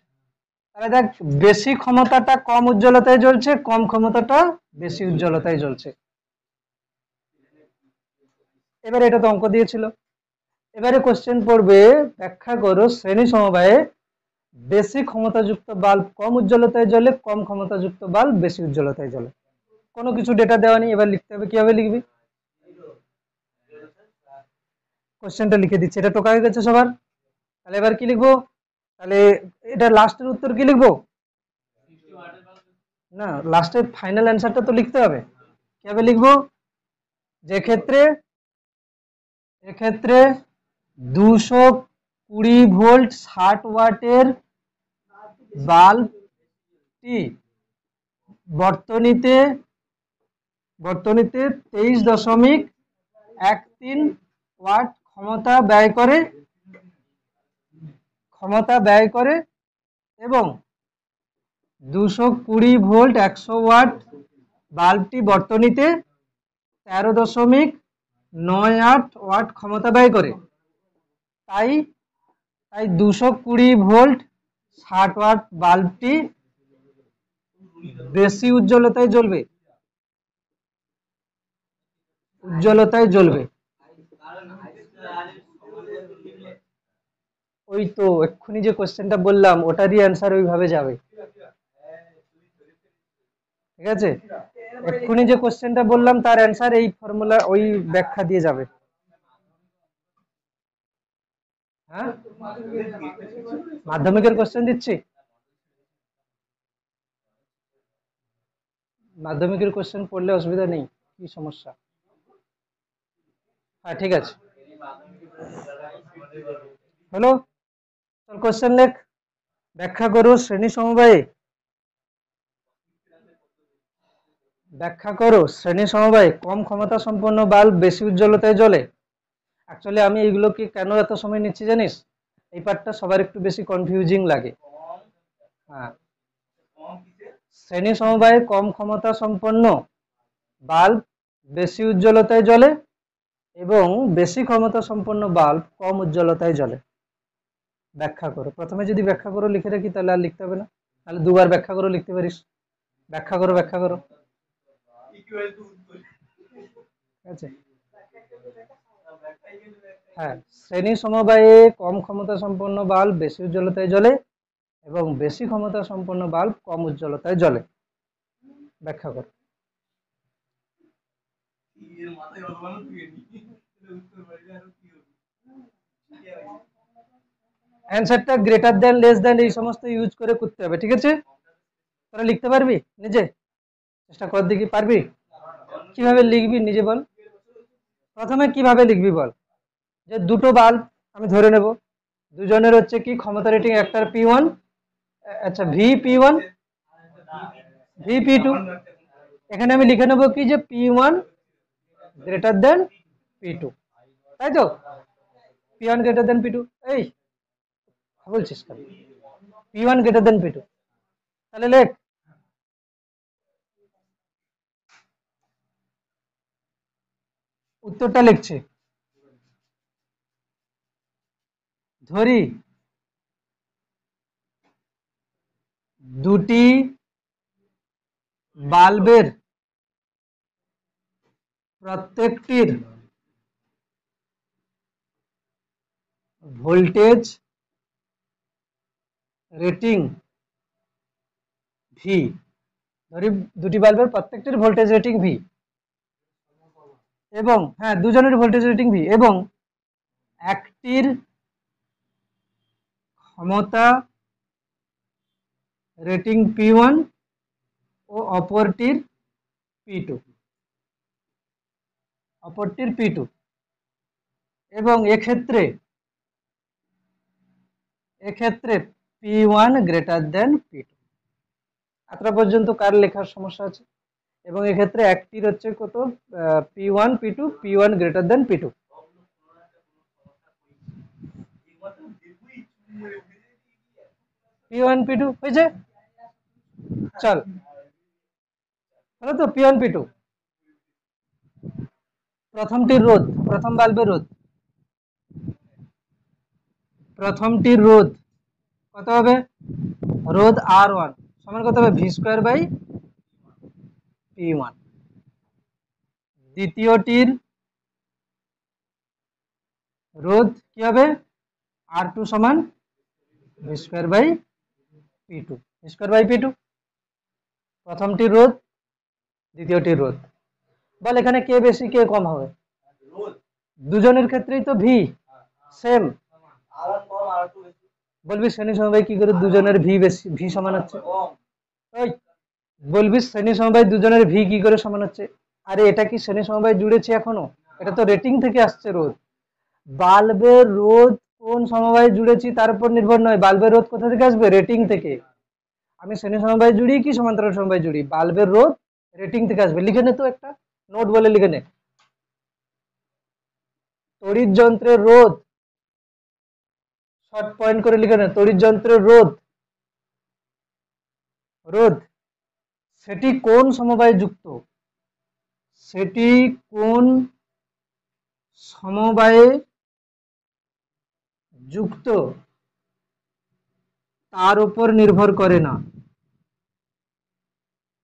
তাহলে দেখ বেশি ক্ষমতাটা কম উজ্জ্বলতায় জ্বলছে, কম ক্ষমতাটা বেশি উজ্জ্বলতায় জ্বলছে। এবারে এটা তো অঙ্ক দিয়েছিল। এবারে কোশ্চেন পড়বে, ব্যাখ্যা করো শ্রেণী সমবায়ে বেশি ক্ষমতাযুক্ত বাল্ব কম উজ্জ্বলতায় জ্বলে, কম ক্ষমতাযুক্ত বাল্ব বেশি উজ্জ্বলতায় জ্বলে। কোনো কিছু ডেটা দেওয়া নেই, এবার লিখতে হবে। কিভাবে লিখবি? কোশ্চেনটা লিখে দিচ্ছি, এটা টোকা হয়ে গেছে সবার। তাহলে এবার কি লিখবো, তাহলে এটা লাস্টের উত্তর কি লিখবো, না লাস্টের ফাইনাল অ্যান্সারটা তো লিখতে হবে। কিভাবে লিখবো, যে ক্ষেত্রে এক্ষেত্রে 220 ভোল্ট 60 ওয়াটের বাল্বটি বর্তনীতে 23.13 ওয়াট ক্ষমতা ব্যয় করে এবং 220 ভোল্ট 100 ওয়াট বাল্বটি বর্তনীতে 13.98 ওয়াট ক্ষমতা ব্যয় করে। তাই 220 ভোল্ট 60 ওয়াট বাল্বটি বেশি উজ্জ্বলতায় জ্বলবে। ওই তো এক্ষুনি যে কোশ্চেনটা বললাম ওটারই অ্যান্সার ওইভাবে যাবে, ঠিক আছে? এক্ষুনি যে কোশ্চেনটা বললাম তার অ্যান্সার এই ফর্মুলা ওই ব্যাখ্যা দিয়ে যাবে। হ্যাঁ, মাধ্যমিকের কোশ্চেন দিচ্ছি, মাধ্যমিকের কোশ্চেন পড়লে অসুবিধা নেই, কি সমস্যা? হ্যাঁ ঠিক আছে, হলো। চল কোশ্চেন লেখ, ব্যাখ্যা করো শ্রেণী সমবায়ে কম ক্ষমতা সম্পন্ন বাল্ব বেশি উজ্জ্বলতায় জ্বলে। অ্যাকচুয়ালি আমি এইগুলোকে কেন এত সময় নিচ্ছি জানিস, এই পার্টটা সবার একটু বেশি কনফিউজিং লাগে। হ্যাঁ, শ্রেণী সমবায়ে কম ক্ষমতা সম্পন্ন বাল্ব বেশি উজ্জ্বলতায় জ্বলে এবং বেশি ক্ষমতা সম্পন্ন বাল্ব কম উজ্জ্বলতায় জ্বলে। ব্যাখ্যা করো, প্রথমে যদি ব্যাখ্যা করো লিখে রাখি তাহলে আর লিখতে হবে না, তাহলে দুবার ব্যাখ্যা করো লিখতে পারিস। ব্যাখ্যা করো ঠিক আছে। হ্যাঁ, শ্রেণী সমবায়ে কম ক্ষমতা সম্পন্ন বাল্ব বেশি উজ্জ্বলতায় জ্বলে এবং বেশি ক্ষমতা সম্পন্ন বাল্ব কম উজ্জ্বলতায় জ্বলে। ব্যাখ্যা করো। অ্যান্সারটা গ্রেটার দ্যান লেস দ্যান এই সমস্ত ইউজ করে করতে হবে, ঠিক আছে? তোরা লিখতে পারবি নিজে, চেষ্টা কর দেখি পারবি। কিভাবে লিখবি নিজে বল, প্রথমে কিভাবে লিখবি বল। যে দুটো বাল্ব আমি ধরে নেব, দুজনের হচ্ছে কি ক্ষমতা রেটিং, একটার P1, আচ্ছা VP1 VP2, এখানে আমি লিখে নেব কি যে P1 গ্রেটার দেন P2, তাই তো? P1 গ্রেটার দেন P2, এই বলছিস কেন, P1 গ্রেটার দেন P2, তাহলে লেখ। উত্তরটা লিখছি, ধরি দুটি বাল্বের প্রত্যেকটির ভোল্টেজ রেটিং ভি, ধরি দুটি বাল্বের প্রত্যেকটির ভোল্টেজ রেটিং ভি এবং হ্যাঁ দুজনের ভোল্টেজ রেটিং ভি এবং একটির ক্ষমতা রেটিং P1 ও অপরটির P2 এবং এক্ষেত্রে P1 গ্রেটার দেন P2। এতটা পর্যন্ত কার লেখার সমস্যা আছে? এবং এক্ষেত্রে একটির হচ্ছে কত, P1 P1 greater than P2। P1 P2 হয়েছে, চল হলো তো। P1 P2 প্রথমটির রোধ, প্রথম বাল্বের রোধ, প্রথমটির রোধ কত হবে, রোধ R1 সমান কত হবে, V²/P1। দ্বিতীয়টির রোধ কি হবে, R2 সমান V²/P2। প্রথমটির রোধ, দ্বিতীয়টির রোধ। বল এখানে কে বেশি কে কম হবে, দুজনের ক্ষেত্রেই তো ভি সেম। বলবি শ্রেণী সমবায় কি করে দুজনের ভি বেশি ভি সমান হচ্ছে? ওই বলবি শ্রেণী সমবায় দুজনের ভি কি করে সমান হচ্ছে? আরে এটা কি শ্রেণী সমবায় জুড়েছে এখনো? এটা তো রেটিং থেকে আসছে রোধ। বাল্বের রোধ কোন সমবায়ে জুড়েছি তার উপর নির্ভর নয়। বাল্বের রোধ কোথা থেকে আসবে? রেটিং থেকে। আমি শ্রেণী সমবায় জুড়ি কি সমান্তরাল সমবায় জুড়ি, বাল্বের রোধ রেটিং থেকে আসবে। লিখে নে তো, একটা নোট বলে লিখে নে। তড়িৎ যন্ত্রের রোধ, শর্ট পয়েন্ট করে লিখে নে, তড়িৎ যন্ত্রের রোধ রোধ সেটি কোন সমবায়ে যুক্ত, সেটি কোন সমবায়ে যুক্ত তার উপর নির্ভর করে না,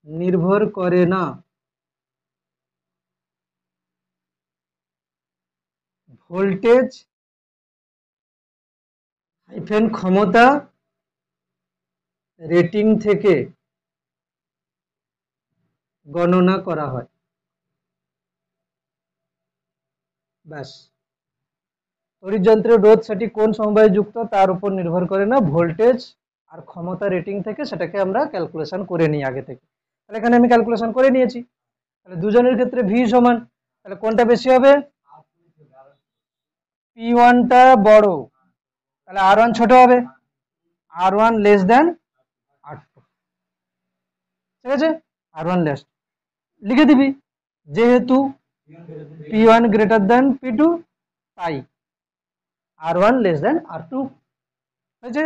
নির্ভর করে না। ভোল্টেজ হাইফেন ক্ষমতা রেটিং থেকে গণনা করা হয়। ব্যাস। তড়িৎ যন্ত্রের রোধ সেটি কোন সমবায়ে যুক্ত তার উপর নির্ভর করে না, ভোল্টেজ আর ক্ষমতা রেটিং থেকে সেটাকে আমরা ক্যালকুলেশন করে নিই আগে থেকে। তাহলে এখানে আমি ক্যালকুলেশন করে নিয়েছি। তাহলে দুজনের ক্ষেত্রে ভি সমান, তাহলে কোনটা বেশি হবে? পি ওয়ানটা বড়, তাহলে আর ওয়ান ছোট হবে, R one less than R two. ঠিক আছে, আর ওয়ান লেস লিখে দিবি, যেহেতু P one greater than P two তাই R one less than R two হয়েছে,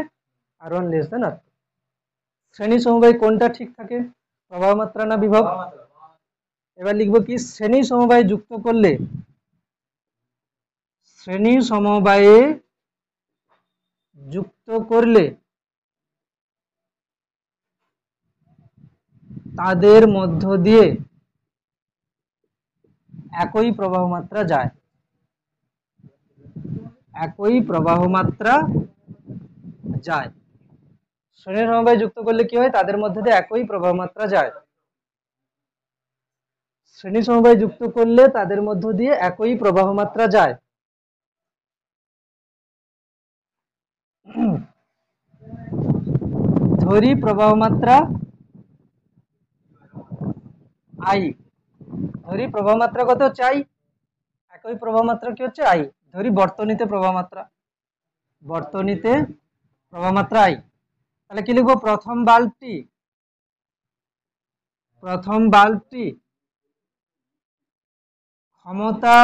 R one less than R two. শ্রেণী সমবায় কোনটা ঠিক থাকে, প্রবাহ মাত্রা না বিভব? এবার লিখবো কি, শ্রেণী সমবায়ে যুক্ত করলে, শ্রেণী সমবায়ে যুক্ত করলে তাদের মধ্য দিয়ে একই প্রবাহ মাত্রা যায়, একই প্রবাহ মাত্রা যায়। শ্রেণী সমবায়ে যুক্ত করলে কি হয়? তাদের মধ্যে দিয়ে একই প্রবাহ মাত্রা যায়। শ্রেণী সমবায়ে যুক্ত করলে তাদের মধ্য দিয়ে একই প্রবাহ মাত্রা যায়। ধরি প্রবাহ মাত্রা আই, ধরি প্রবাহ মাত্রা কত হচ্ছে আই, একই প্রবাহ মাত্রা কি হচ্ছে আই। ধরি বর্তনীতে প্রবাহ মাত্রা, বর্তনীতে প্রবাহ মাত্রা আই। তাহলে কি লিখবো? প্রথম বাল্বটি, প্রথম বাল্বটি ক্ষমতা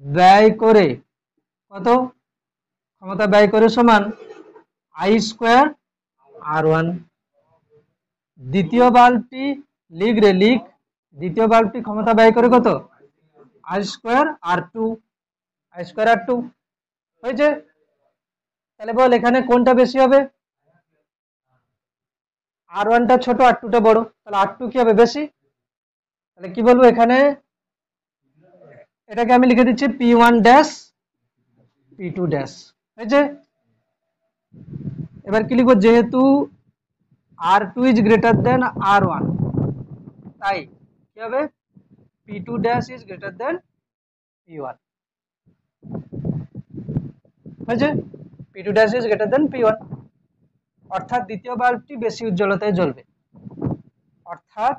ব্যয় করে, কত ক্ষমতা ব্যয় করে সমান আই স্কোয়ার আর ওয়ান। দ্বিতীয় বাল্বটি লিখ রে লিখ, দ্বিতীয় বাল্বটি ক্ষমতা ব্যয় করে কত? I square R two, I square R two হয়েছে। তাহলে বল এখানে কোনটা বেশি হবে? আর ওয়ানটা ছোট আর টুটা বড়, তাহলে আর টু কি হবে? বেশি। তাহলে কি বলবো এখানে, এটাকে আমি লিখে দিচ্ছি P one dash P two dash হয়েছে। এবার কি লিখবো? যেহেতু R two is greater than R one, তাই কি হবে? P two dash is greater than P one হয়েছে, P two dash is greater than P one. অর্থাৎ দ্বিতীয় বাল্বটি বেশি উজ্জ্বলতায় জ্বলবে, অর্থাৎ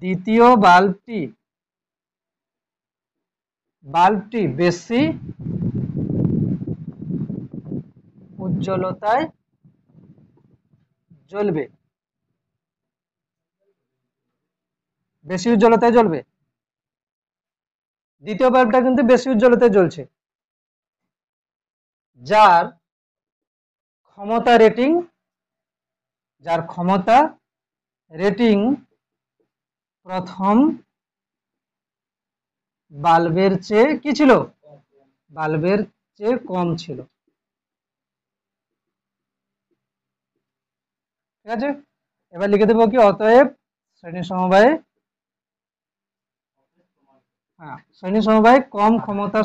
দ্বিতীয় বাল্বটি বাল্বটি বেশি উজ্জ্বলতায় জ্বলবে, বেশি উজ্জ্বলতায় জ্বলবে। দ্বিতীয় বাল্বটা কিন্তু বেশি উজ্জ্বলতায় জ্বলছে, যার ক্ষমতা রেটিং, যার ক্ষমতা রেটিং প্রথম বাল্বের চেয়ে কি ছিল? বাল্বের চেয়ে কম ছিল। ঠিক আছে, এবার লিখে দেবো কি, অতএব শ্রেণী সমবায়ে, হ্যাঁ শ্রেণী সমবায়ে কম ক্ষমতা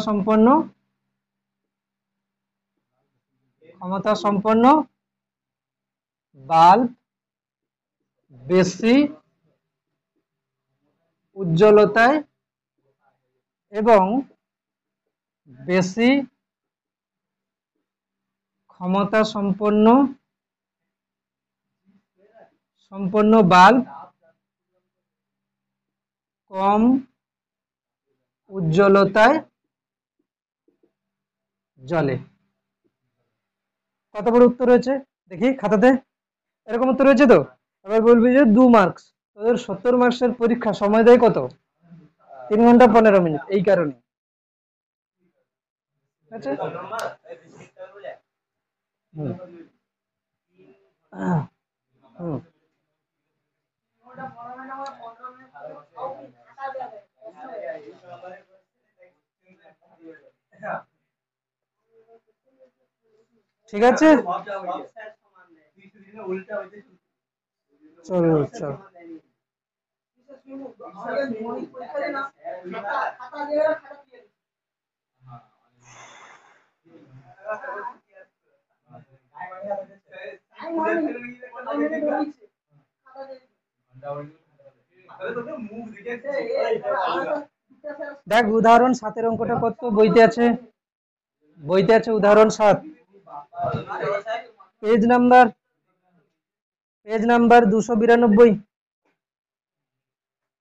সম্পন্ন বাল্ব বেশি উজ্জ্বলতায় এবং বেশি ক্ষমতা সম্পন্ন বাল্ব কম উজ্জ্বলতায় জ্বলে। কত বড় উত্তর হয়েছে দেখি খাতাতে, এরকম উত্তর হয়েছে তো। এবার বলবি যে 2 মার্কস, তোদের 70 মার্কসের পরীক্ষা সময় দেয় কত? 3 ঘন্টা 15 মিনিট, এই কারণে। ঠিক আছে? হুম। হুম। ঠিক আছে, চলো চলো। দেখ উদাহরণ 7-এর অঙ্কটা কত বইতে আছে? বইতে আছে উদাহরণ 7, পেজ নাম্বার 292।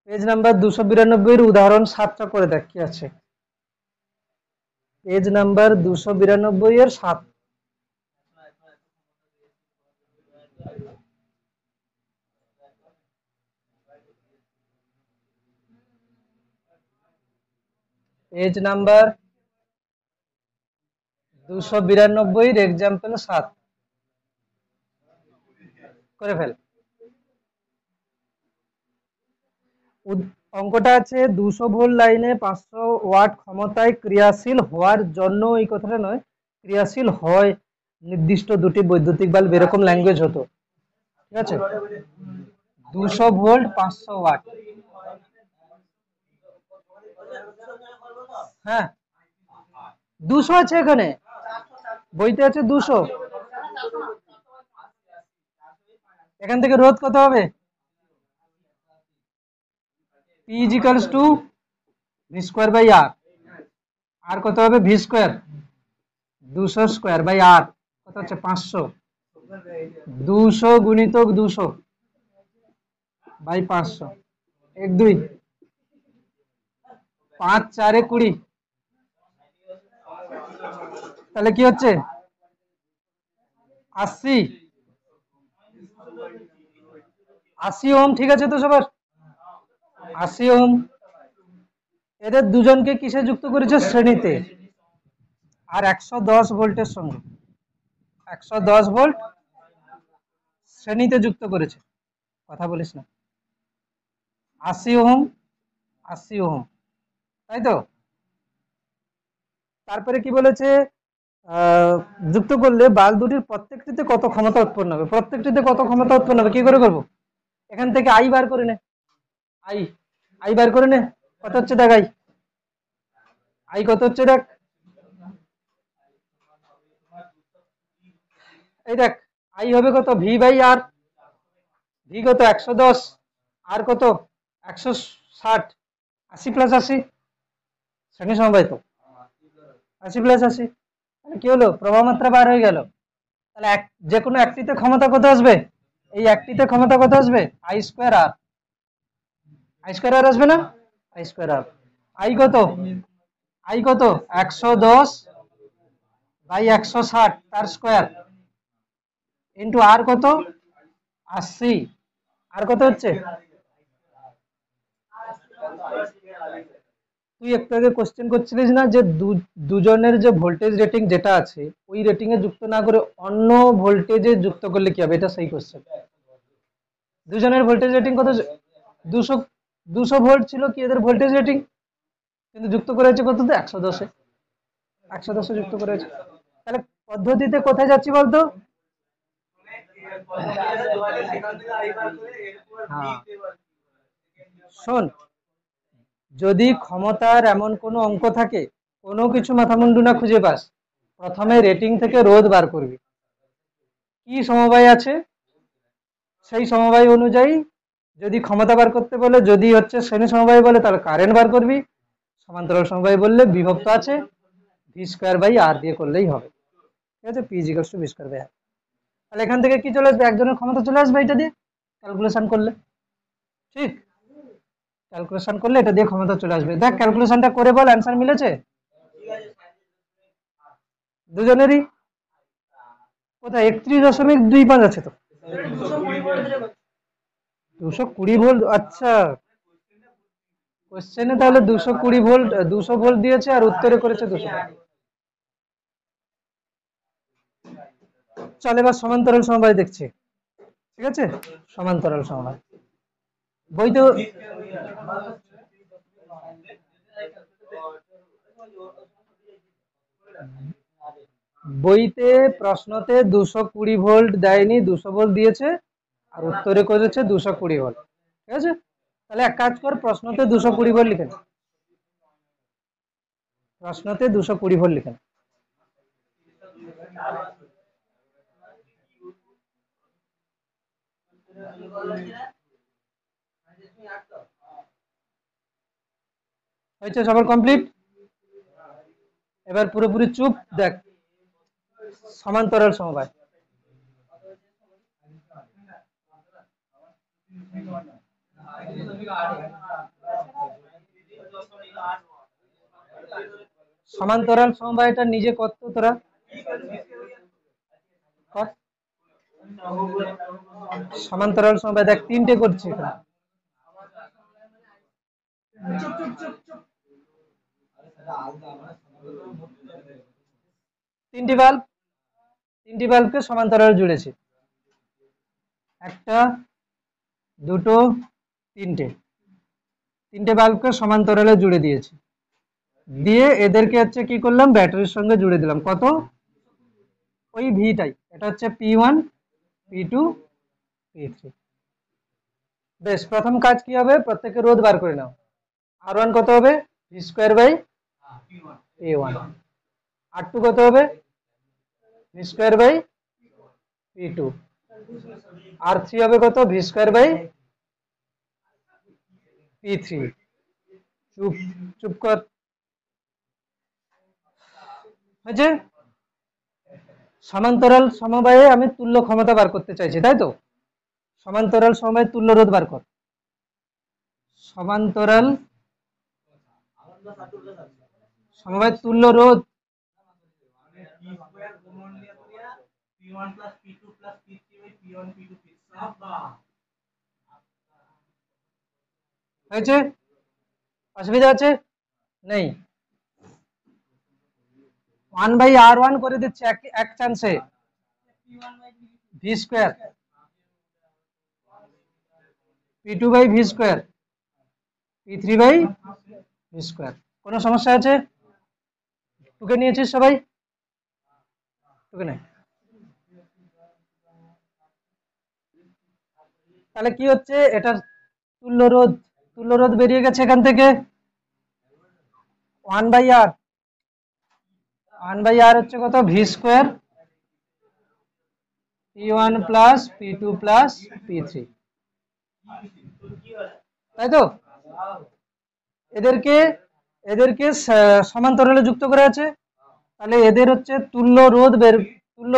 পেজ নাম্বার 292 এর উদাহরণ 7টা করে দেখ কি আছে। পেজ নাম্বার 292 এর 7। পেজ নাম্বার 292 এর एग्जांपल 7 করে ফেল। অঙ্কটা আছে 200 ভোল্ট লাইনে 500 ওয়াট ক্ষমতায় ক্রিয়াশীল হওয়ার জন্য, এই কথাটা নয়, ক্রিয়াশীল হয় নির্দিষ্ট দুটি বৈদ্যুতিক বাল্ব, এরকম ল্যাঙ্গুয়েজ হতো। ঠিক আছে, 200 ভোল্ট 500 ওয়াট। হ্যাঁ 200 আছে, এখানে বইতে আছে 200। এখান থেকে রোধ কত হবে? P is equals to V square by R. R কত হবে? V square 200 square by R কত হচ্ছে? 500। 200 গুণিতক 200 বাই 500, 1 2 5 4 20। তাহলে কি হচ্ছে? 80 ওহম। ঠিক আছে তো সবার? 80 ওহম। এদের দুজনকে কিসে যুক্ত করেছে? শ্রেণীতে। আর 110 ভোল্টের সঙ্গে 110 ভোল্ট শ্রেণীতে যুক্ত করেছে। কথা বলিস না। 80 ওহম 80 ওহম, তাই তো? তারপরে কি বলেছে? যুক্ত করলে বাল্ব দুটির প্রত্যেকটিতে কত ক্ষমতা উৎপন্ন হবে? প্রত্যেকটিতে কত ক্ষমতা উৎপন্ন হবে কি করে করব? এখান থেকে আই বার করে নে। আই বার করে নে। কত হচ্ছে দেখ? আই কত হচ্ছে দেখ? এই দেখ, আই হবে কত? V by R. ভি কত? 110। আর কত? 160। 80 প্লাস 80 শ্রেণী সমবায় তো। 80 প্লাস 80 কি হলো? প্রবাহ মাত্রা বার হয়ে গেল। তাহলে যে কোনো একটিতে ক্ষমতা কত আসবে? এই একটিতে ক্ষমতা কত আসবে? I square R. I square R আসবে না? I square R. আই কত? আই কত? 110 বাই 160 তার স্কোয়ার ইন্টু আর কত? 80। আর কত হচ্ছে? তুই একটু আগে কোশ্চেন করছিলিস না যে দুজনের যে ভোল্টেজ রেটিং যেটা আছে ওই রেটিং এ যুক্ত না করে অন্য ভোল্টেজে যুক্ত করলে কি হবে? এটা সেই কোশ্চেন। দুজনের ভোল্টেজ রেটিং কত? 200 200 ভোল্ট ছিল কি এদের ভোল্টেজ রেটিং, কিন্তু যুক্ত করেছে কত? 110-এ। 110-এ যুক্ত করেছে। তাহলে পদ্ধতিতে কোথায় যাচ্ছি বলতো? হ্যাঁ শোন, যদি ক্ষমতার এমন কোনো অঙ্ক থাকে, কোনো কিছু মাথামুন্ডু না খুঁজে পাস, প্রথমে রেটিং থেকে রোধ বার করবি। কি সমবায় আছে সেই সমবায় অনুযায়ী, যদি ক্ষমতা বার করতে বলে, যদি হচ্ছে শ্রেণী সমবায় বলে তাহলে কারেন্ট বার করবি, সমান্তরাল সমবায় বললে বিভক্ত আছে ভি স্কোয়ার বাই আর দিয়ে করলেই হবে, ঠিক আছে, P ইজিক্যালস to V square by R. তাহলে এখান থেকে কি চলে আসবে, একজনের ক্ষমতা চলে আসবে এটা দিয়ে ক্যালকুলেশন করলে, ঠিক, ক্যালকুলেশন করলে এটা দিয়ে ক্ষমতা চলে আসবে। দেখ ক্যালকুলেশনটা করে বল অ্যান্সার মিলেছে দুজনেরই? কোথায় 31.25 আছে তো, 220 ভোল্ট, আচ্ছা কোশ্চেনে তাহলে 220 ভোল্ট, 200 ভোল্ট দিয়েছে আর উত্তরে করেছে 200। চল এবার সমান্তরাল সমবায় দেখছি, ঠিক আছে, সমান্তরাল সমবায় বইতে বইতে প্রশ্নতে 220 ভোল্ট দেয়নি, 200 ভোল্ট দিয়েছে আর উত্তরে করেছে 220 ভোল্ট, ঠিক আছে। তাহলে এক কাজ কর, প্রশ্নতে 220 ভোল্ট লিখে নে, প্রশ্নতে 220 ভোল্ট লিখে নে। হয়েছে সবার কমপ্লিট? এবার পুরোপুরি চুপ, দেখ সমান্তরাল সমবায় সমান্তরাল সমবায়টা নিজে কত তোরা কর। সমান্তরাল সমবায় দেখ তিনটে করছি এখানে, তিনটি বাল্বকে সমান্তরালে জুড়েছি, একটা দুটো তিনটে বাল্বকে সমান্তরালে জুড়ে দিয়েছি, দিয়ে এদেরকে হচ্ছে কি করলাম, ব্যাটারির সঙ্গে জুড়ে দিলাম, কত ওই ভিটাই, এটা হচ্ছে P1 P2 P3। বেশ, প্রথম কাজ কি হবে, প্রত্যেকে রোধ বার করে নাও। R1 কত হবে, V square by P1। R2 কত হবে, V square by P2। R3 হবে কত, ভি স্কোয়ার বাই P3। চুপ চুপ কর, হয়েছে। সমান্তরাল সমবায়ে আমি তুল্য ক্ষমতা বার করতে চাইছি, তাই তো, সমান্তরাল সমবায় তুল্য রোধ বার কর, সমান্তরাল সমবায় তুল্য রোধ, হয়েছে, অসুবিধা আছে নেই? 1/R1 করে দিচ্ছে এক চান্সে, V square P2 by V square P3 by V square. কোনো সমস্যা আছে? টুকে নিয়েছিস সবাই? টুকে নেই? তাহলে কি হচ্ছে, এটার তুল্য রোধ বেরিয়ে গেছে এখান থেকে 1/R, 1/R হচ্ছে কত, V square P1 plus P2 plus P3, তাই তো। এদেরকে এদেরকে সমান্তরালে যুক্ত করে আছে, তাহলে এদের হচ্ছে তুল্য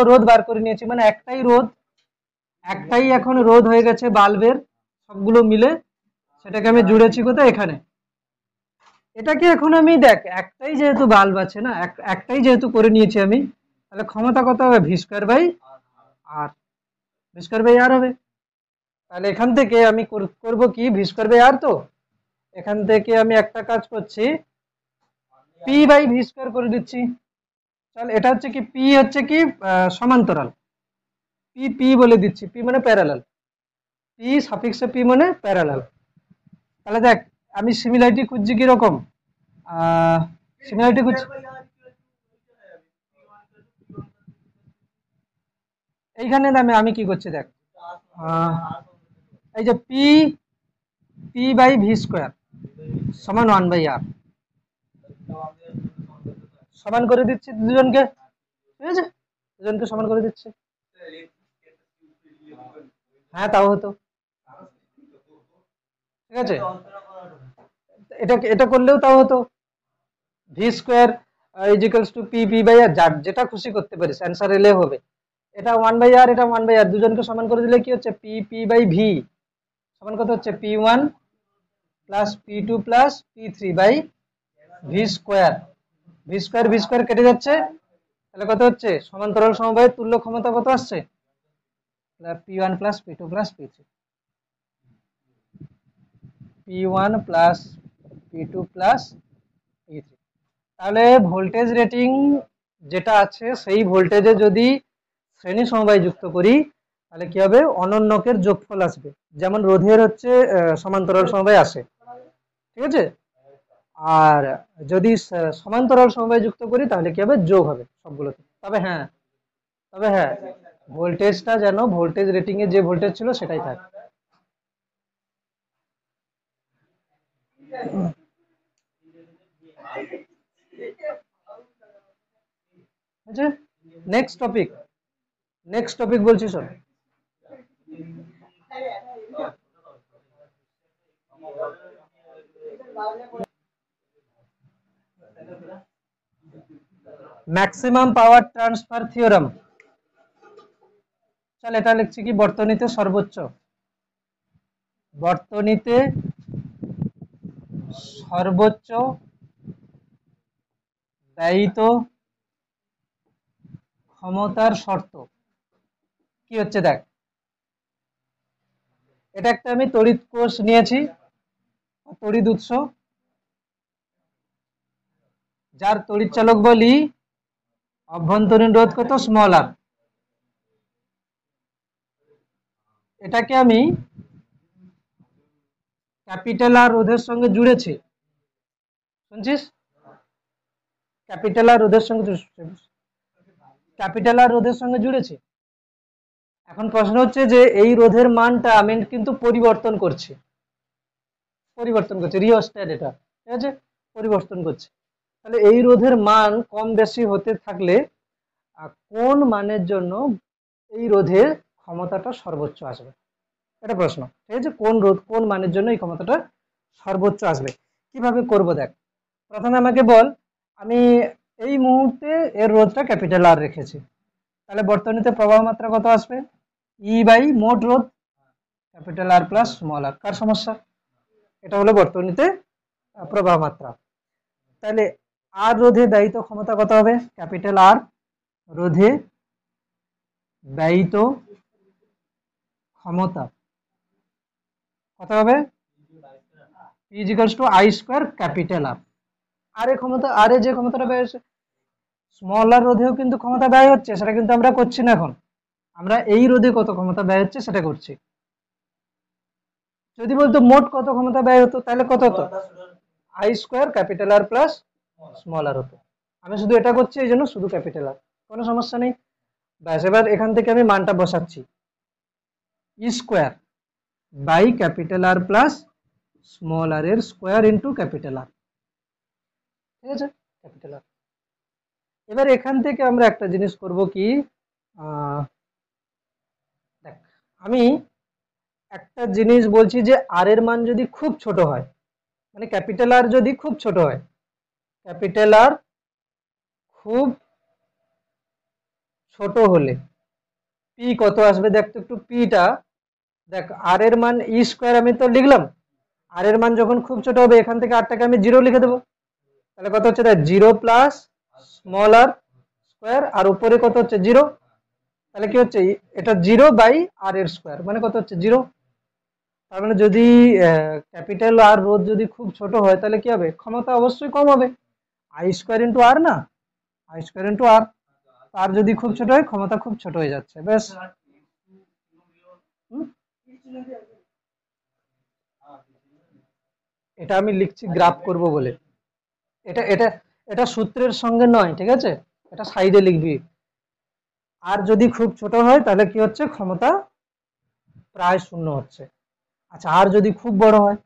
রোধ বার করে নিয়েছি, মানে একটাই এখন রোধ হয়ে গেছে বাল্বের সবগুলো মিলে, সেটাকে আমি জুড়েছি কোথায়, এখানে। এটাকে এখন আমি দেখ একটাই যেহেতু বাল্ব আছে না, একটাই যেহেতু করে নিয়েছি আমি, তাহলে ক্ষমতা কত হবে, V square by R, V square by R হবে। তাহলে এখান থেকে আমি করব কি, ভি স্কোয়ার বাই আর, তো এখান থেকে আমি একটা কাজ করছি, পি বাই ভি স্কোয়ার করে দিচ্ছি। তাহলে এটা হচ্ছে কি, পি হচ্ছে কি সমান্তরাল, পি বলে দিচ্ছি, পি মানে প্যারালাল, পি সাফিক্সে পি মানে প্যারালাল। তাহলে দেখ আমি সিমিলারিটি খুঁজছি কিরকম, সিমিলারিটি খুঁজছি এইখানে, আমি কি করছি দেখ, এই যে পি বাই ভি স্কোয়ার সমান 1/R, সমান করে দিচ্ছি দুজনকে, ঠিক আছে, দুজনকে সমান করে দিচ্ছি। হ্যাঁ তাও হতো, ঠিক আছে, এটা করলেও তাও হতো, V square is equals to P P by R, যার যেটা খুশি করতে পারিস, অ্যান্সার এলে হবে। এটা 1/r, এটা 1/r, দুজনকে সমান করে দিলে কি হচ্ছে, পি পি বাই ভি সমান কত হচ্ছে, P1 plus P2 plus P3 by V square. V square কেটে যাচ্ছে, তাহলে কত হচ্ছে, সমান্তরাল সমবায়ের তুল্য ক্ষমতা কত আসছে, P1 plus P2 plus P3, P1 plus P2 plus P3। তাহলে ভোল্টেজ রেটিং যেটা আছে সেই ভোল্টেজে যদি শ্রেণী সমবায় যুক্ত করি তাহলে কি হবে, অনন্যকের যোগফল আসবে, যেমন রোধের হচ্ছে সমান্তরাল সমবায় আসে, ঠিক আছে। আর যদি সমান্তরাল সমবায় যুক্ত করি তাহলে কি হবে, যোগ হবে সবগুলোতে। তবে হ্যাঁ ভোল্টেজটা যেন ভোল্টেজ রেটিং এ যে ভোল্টেজ ছিল সেটাই থাকে। নেক্সট টপিক বলছি শোন। Maximum power transfer theorem. চল এটা লিখছি কি, বর্তনীতে সর্বোচ্চ ব্যয়িত ক্ষমতার শর্ত কি হচ্ছে দেখ। এটা একটা আমি তড়িৎ কোষ নিয়েছি, তড়িৎ উৎস, যার তড়িৎ চালক বলি অভ্যন্তরীণ রোধ কত, স্মল আর। এটাকে আমি ক্যাপিটাল আর রোধের সঙ্গে জুড়েছি, শুনছিস, ক্যাপিটাল আর রোধের সঙ্গে জুড়েছি। এখন প্রশ্ন হচ্ছে যে এই রোধের মানটা আমি কিন্তু পরিবর্তন করছি, রিওস্ট্যাট, এটা ঠিক আছে, পরিবর্তন করছি। তাহলে এই রোধের মান কম বেশি হতে থাকলে কোন মানের জন্য এই রোধের ক্ষমতাটা সর্বোচ্চ আসবে, এটা প্রশ্ন, ঠিক আছে। কোন মানের জন্য এই ক্ষমতাটা সর্বোচ্চ আসবে, কিভাবে করব দেখ। প্রথমে আমাকে বল, আমি এই মুহূর্তে এর রোধটা ক্যাপিটাল আর রেখেছি, তাহলে বর্তনীতে প্রবাহ মাত্রা কত আসবে, ই বাই মোট রোধ ক্যাপিটাল আর প্লাস স্মল আর। কার সমস্যা, এটা হলো বর্তনীতে প্রবাহ মাত্রা। তাহলে আর রোধে ব্যয়িত ক্ষমতা কত হবে, ক্যাপিটাল আর রোধে ব্যয়িত ক্ষমতা কত হবে, equals to I square capital R. আরে যে ক্ষমতাটা ব্যয় হচ্ছে, স্মল আর রোধেও কিন্তু ক্ষমতা ব্যয় হচ্ছে, সেটা কিন্তু আমরা করছি না এখন, আমরা এই রোধে কত ক্ষমতা ব্যয় হচ্ছে সেটা করছি। যদি বলতো মোট কত ক্ষমতা ব্যয় হতো, তাহলে কত হতো, I square capital R plus small R হতো। আমি শুধু এটা করছি, এই জন্য শুধু ক্যাপিটাল আর, কোনো সমস্যা নেই। ব্যাস, এবার এখান থেকে আমি মানটা বসাচ্ছি, E square by capital R plus small R এর স্কোয়ার ইন্টু ক্যাপিটাল আর, ঠিক আছে, ক্যাপিটাল আর। এবার এখান থেকে আমরা একটা জিনিস করব কি, দেখ আমি একটা জিনিস বলছি যে আর এর মান যদি খুব ছোট হয়, মানে ক্যাপিটাল আর যদি খুব ছোট হয়, ক্যাপিটাল আর খুব ছোট হলে পি কত আসবে দেখ তো একটু, পিটা দেখ, আর এর মান ই স্কোয়ার আমি তো লিখলাম, আর এর মান যখন খুব ছোট হবে এখান থেকে আরটাকে আমি জিরো লিখে দেবো, তাহলে কত হচ্ছে, দেখ জিরো প্লাস স্মল আর স্কোয়ার, আর উপরে কত হচ্ছে জিরো, তাহলে কি হচ্ছে, এটা জিরো বাই আর এর স্কোয়ার, মানে কত হচ্ছে জিরো। তার মানে যদি ক্যাপিটাল আর রোধ যদি খুব ছোট হয় তাহলে কি হবে, ক্ষমতা অবশ্যই কম হবে, আই স্কোয়ার ইন্টু আর না, আই স্কোয়ার ইন্টু আর, আর যদি খুব ছোট হয় ক্ষমতা খুব ছোট হয়ে যাচ্ছে, বেশ। এটা আমি লিখছি গ্রাফ করব বলে, এটা এটা এটা সূত্রের সঙ্গে নয়, ঠিক আছে, এটা সাইডে লিখবি। আর যদি খুব ছোট হয় তাহলে কি হচ্ছে, ক্ষমতা প্রায় শূন্য হচ্ছে। আচ্ছা, আর যদি খুব বড় হয়,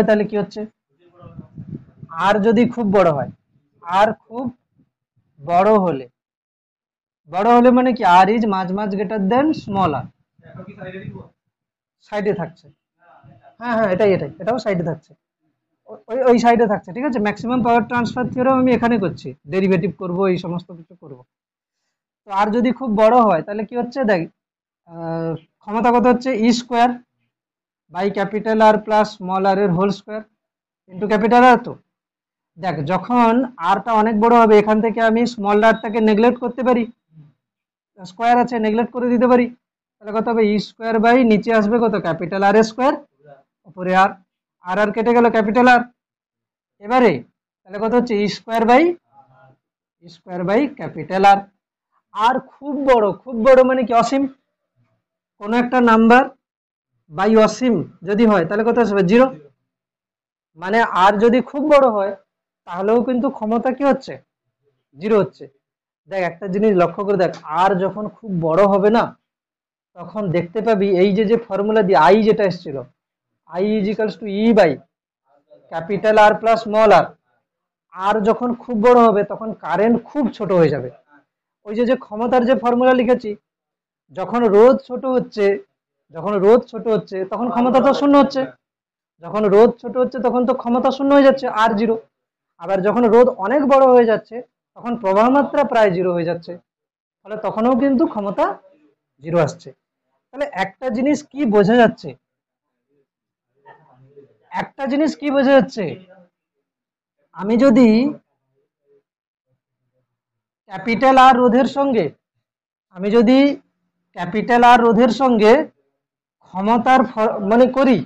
তাহলে কি হচ্ছে, আর যদি খুব বড় হয়, আর খুব বড় হলে মানে কি, আর ইজ মাঝ গ্রেটার দেন স্মল আর, সাইডে থাকছে, হ্যাঁ এটাও সাইডে থাকছে। ওই ওই সাইডে থাকছে, ঠিক আছে। ম্যাক্সিমাম পাওয়ার ট্রান্সফার থিওরেম আমি এখানে করছি, ডেরিভেটিভ করব, এই সমস্ত কিছু করব। তো আর যদি খুব বড় হয় তাহলে কি হচ্ছে দেখ, আহ, ক্ষমতা কত হচ্ছে, E square by capital R plus small R এর whole square into capital R. তো দেখ যখন আরটা অনেক বড় হবে, এখান থেকে আমি স্মল আরটাকে নেগলেক্ট করতে পারি, স্কোয়ার আছে নেগলেক্ট করে দিতে পারি, তাহলে কত হবে, ই স্কোয়ার বাই নিচে আসবে কত, ক্যাপিটাল আর স্কোয়ার, উপরে আর, আর আর কেটে গেল ক্যাপিটাল আর। এবারে তাহলে কত হচ্ছে, ই স্কোয়ার বাই ক্যাপিটাল আর। আর খুব বড় মানে কি, অসীম, কোনো একটা নাম্বার বাই অসীম যদি হয় তাহলে কত আসবে, 0। মানে আর যদি খুব বড় হয় তাহলেও কিন্তু ক্ষমতা কি হচ্ছে, 0 হচ্ছে। দেখ একটা জিনিস লক্ষ্য করে দেখ, আর যখন খুব বড় হবে না, তখন দেখতে পাবি এই যে যে ফর্মুলা দিয়ে আই যেটা এসেছিল, I is equals to E by capital R plus small R. আর যখন খুব বড় হবে তখন কারেন্ট খুব ছোট হয়ে যাবে। ওই যে যে ক্ষমতার যে ফর্মুলা লিখেছি, যখন রোধ ছোট হচ্ছে, তখন ক্ষমতা তো শূন্য হচ্ছে, যখন রোধ ছোট হচ্ছে তখন তো ক্ষমতা শূন্য হয়ে যাচ্ছে, আর 0। আবার যখন রোধ অনেক বড় হয়ে যাচ্ছে তখন প্রবাহ মাত্রা প্রায় 0 হয়ে যাচ্ছে, ফলে তখনও কিন্তু ক্ষমতা 0 আসছে। তাহলে একটা জিনিস কি বোঝা যাচ্ছে, আমি যদি ক্যাপিটাল আর রোধের সঙ্গে, আমি যদি ক্যাপিটাল আর রোধের সঙ্গে ক্ষমতার মানে করি,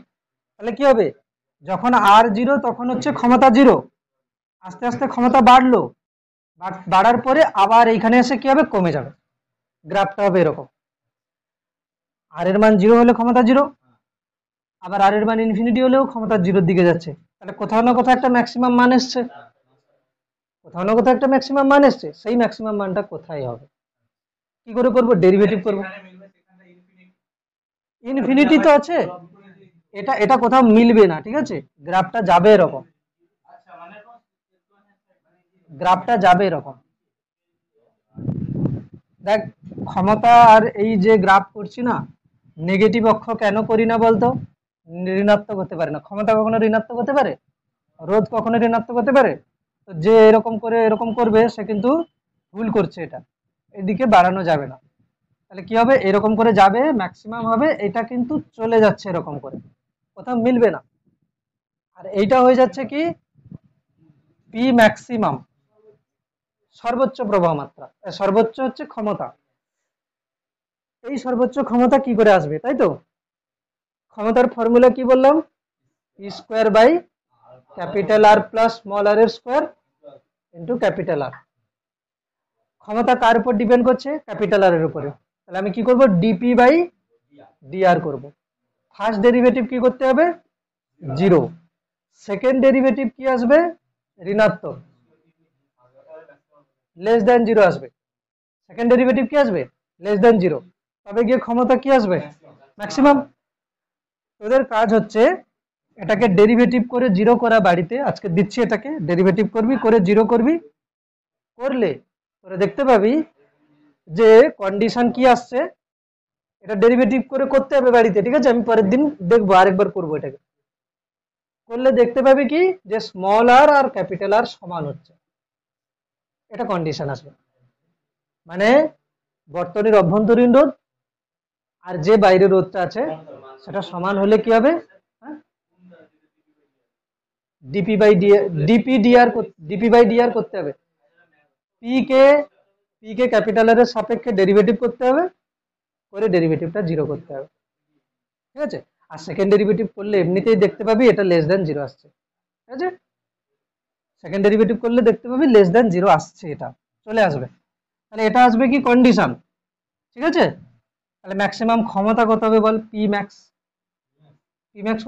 তাহলে কি হবে, যখন আর 0 তখন হচ্ছে ক্ষমতা 0, আস্তে আস্তে ক্ষমতা বাড়লো, বাড়ার পরে আবার এইখানে এসে কি হবে, কমে যাবে, গ্রাফটা হবে এরকম। আর এর মান 0 হলে ক্ষমতা 0, আবার আর এর মান ইনফিনিটি হলেও ক্ষমতা 0-র দিকে যাচ্ছে। তাহলে কোথাও না কোথাও একটা ম্যাক্সিমাম মান এসছে, সেই ম্যাক্সিমাম মানটা কোথায় হবে, কি করে করব, ডেরিভেটিভ করব। ইনফিনিটি তো আছে, এটা এটা কোথাও মিলবে না, ঠিক আছে, গ্রাফটা যাবে এরকম, দেখ ক্ষমতা আর এই যে গ্রাফ করছি না, নেগেটিভ অক্ষ কেন করি না বলতো, ঋণাত্মক হতে পারে না, ক্ষমতা কখনো ঋণাত্মক হতে পারে, রোধ কখনো ঋণাত্মক হতে পারে। তো যে এরকম করে এরকম করবে সে কিন্তু ভুল করছে, এটা এদিকে বাড়ানো যাবে না। তাহলে কি হবে, এরকম করে যাবে, ম্যাক্সিমাম হবে, এটা কিন্তু চলে যাচ্ছে এরকম করে, কোথাও মিলবে না। আর এইটা হয়ে যাচ্ছে কি, পি ম্যাক্সিমাম, সর্বোচ্চ প্রবাহ মাত্রা, সর্বোচ্চ হচ্ছে ক্ষমতা। এই সর্বোচ্চ ক্ষমতা কি করে আসবে, তাই তো, ক্ষমতার ফর্মুলা কি বললাম, E square by capital R plus small R এর স্কোয়ার ইন্টু ক্যাপিটাল আর। ক্ষমতা কার উপর ডিপেন্ড করছে, ক্যাপিটাল আর এর উপরে। তাহলে আমি কি করব, ডিপি বাই ডিআর করব। ফার্স্ট ডেরিভেটিভ কি করতে হবে, 0। সেকেন্ড ডেরিভেটিভ কি আসবে, ঋণাত্মক, লেস দেন 0 আসবে। সেকেন্ড ডেরিভেটিভ কি আসবে, লেস দেন 0, তবে গিয়ে ক্ষমতা কি আসবে, ম্যাক্সিমাম। তোদের কাজ হচ্ছে এটাকে ডেরিভেটিভ করে 0 করা, বাড়িতে আজকে দিচ্ছি, এটাকে ডেরিভেটিভ করবি, করে 0 করবি, করলে তোরা দেখতে পাবি যে কন্ডিশন কি আসছে। এটা ডেরিভেটিভ করে করতে হবে বাড়িতে, ঠিক আছে, আমি পরের দিন দেখবো, আরেকবার করবো, এটাকে করলে দেখতে পাবি কি, যে স্মল আর আর ক্যাপিটাল আর সমান হচ্ছে, এটা কন্ডিশন আসবে। মানে বর্তনীর অভ্যন্তরীণ রোধ আর যে বাইরের রোধটা আছে সেটা সমান হলে কি হবে, DP by DP by DR করতে হবে। পি কে ক্যাপিটাল এর সাপেক্ষে ডেরিভেটিভ করতে হবে, করে ডেরিভেটিভটা 0 করতে হবে, ঠিক আছে। আর সেকেন্ড ডেরিভেটিভ করলে এমনিতেই দেখতে পাবি এটা লেস দেন 0 আসছে, ঠিক আছে, সেকেন্ড ডেরিভেটিভ করলে দেখতে পাবি লেস দেন 0 আসছে, এটা চলে আসবে। তাহলে এটা আসবে কি, কন্ডিশন, ঠিক আছে। তাহলে ম্যাক্সিমাম ক্ষমতা কত হবে বল, পি ম্যাক্স